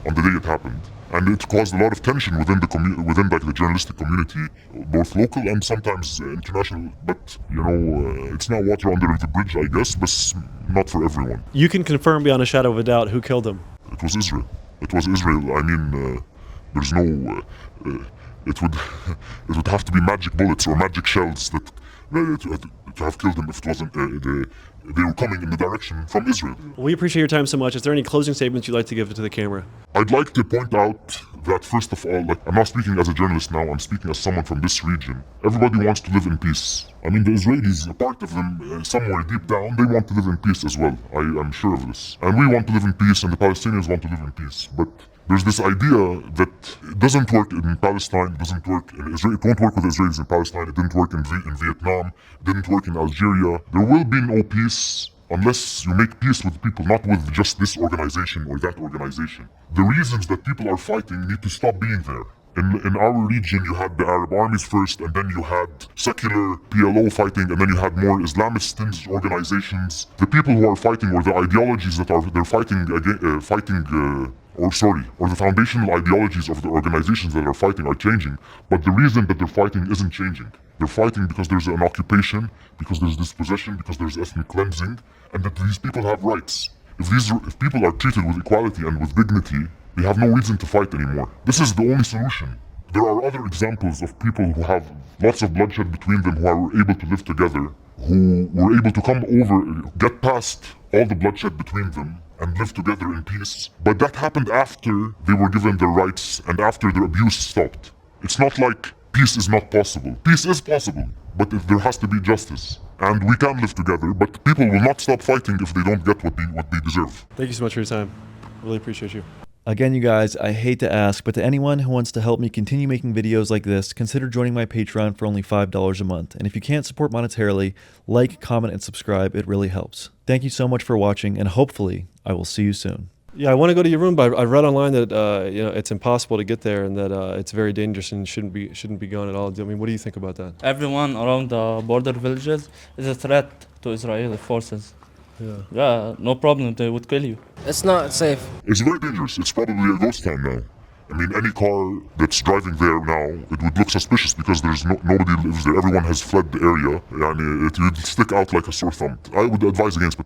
on the day it happened. And it caused a lot of tension within the journalistic community, both local and sometimes international. But, it's not water under the bridge, I guess, but not for everyone. You can confirm beyond a shadow of a doubt who killed him. It was Israel. It was Israel. I mean, there's no, it would have to be magic bullets or magic shells that to have killed him if it wasn't, they were coming in the direction from Israel. We appreciate your time so much. Is there any closing statements you'd like to give to the camera? I'd like to point out that first of all, I'm not speaking as a journalist now, I'm speaking as someone from this region. Everybody wants to live in peace. I mean, the Israelis, a part of them, somewhere deep down, they want to live in peace as well. I'm sure of this. And we want to live in peace and the Palestinians want to live in peace. But there's this idea that it doesn't work in Palestine, it doesn't work in Israel, it won't work with Israelis in Palestine, it didn't work in Vietnam, it didn't work in Algeria. There will be no peace unless you make peace with people, not with just this organization or that organization. The reasons that people are fighting need to stop being there. In our region, you had the Arab armies first, and then you had secular PLO fighting, and then you had more Islamist organizations. The people who are fighting, or the ideologies that they're fighting or the foundational ideologies of the organizations that are fighting are changing, but the reason that they're fighting isn't changing. They're fighting because there's an occupation, because there's dispossession, because there's ethnic cleansing, and that these people have rights. If people are treated with equality and with dignity, they have no reason to fight anymore. This is the only solution. There are other examples of people who have lots of bloodshed between them, who are able to live together, who were able to come over, get past all the bloodshed between them, and live together in peace. But that happened after they were given their rights and after their abuse stopped. It's not like peace is not possible. Peace is possible, but there has to be justice. And we can live together, but people will not stop fighting if they don't get what they deserve. Thank you so much for your time. Really appreciate you. Again, you guys, I hate to ask, but to anyone who wants to help me continue making videos like this, consider joining my Patreon for only $5 a month. And if you can't support monetarily, like, comment, and subscribe. It really helps. Thank you so much for watching, and hopefully, I will see you soon. Yeah, I want to go to your room, but I read online that it's impossible to get there and that it's very dangerous and shouldn't be gone at all. I mean, what do you think about that? Everyone around the border villages is a threat to Israeli forces. Yeah, no problem, they would kill you. It's not safe. It's very dangerous. It's probably a ghost town now. I mean, any car that's driving there now, it would look suspicious because there's nobody lives there. Everyone has fled the area, and it would stick out like a sore thumb. I would advise against it.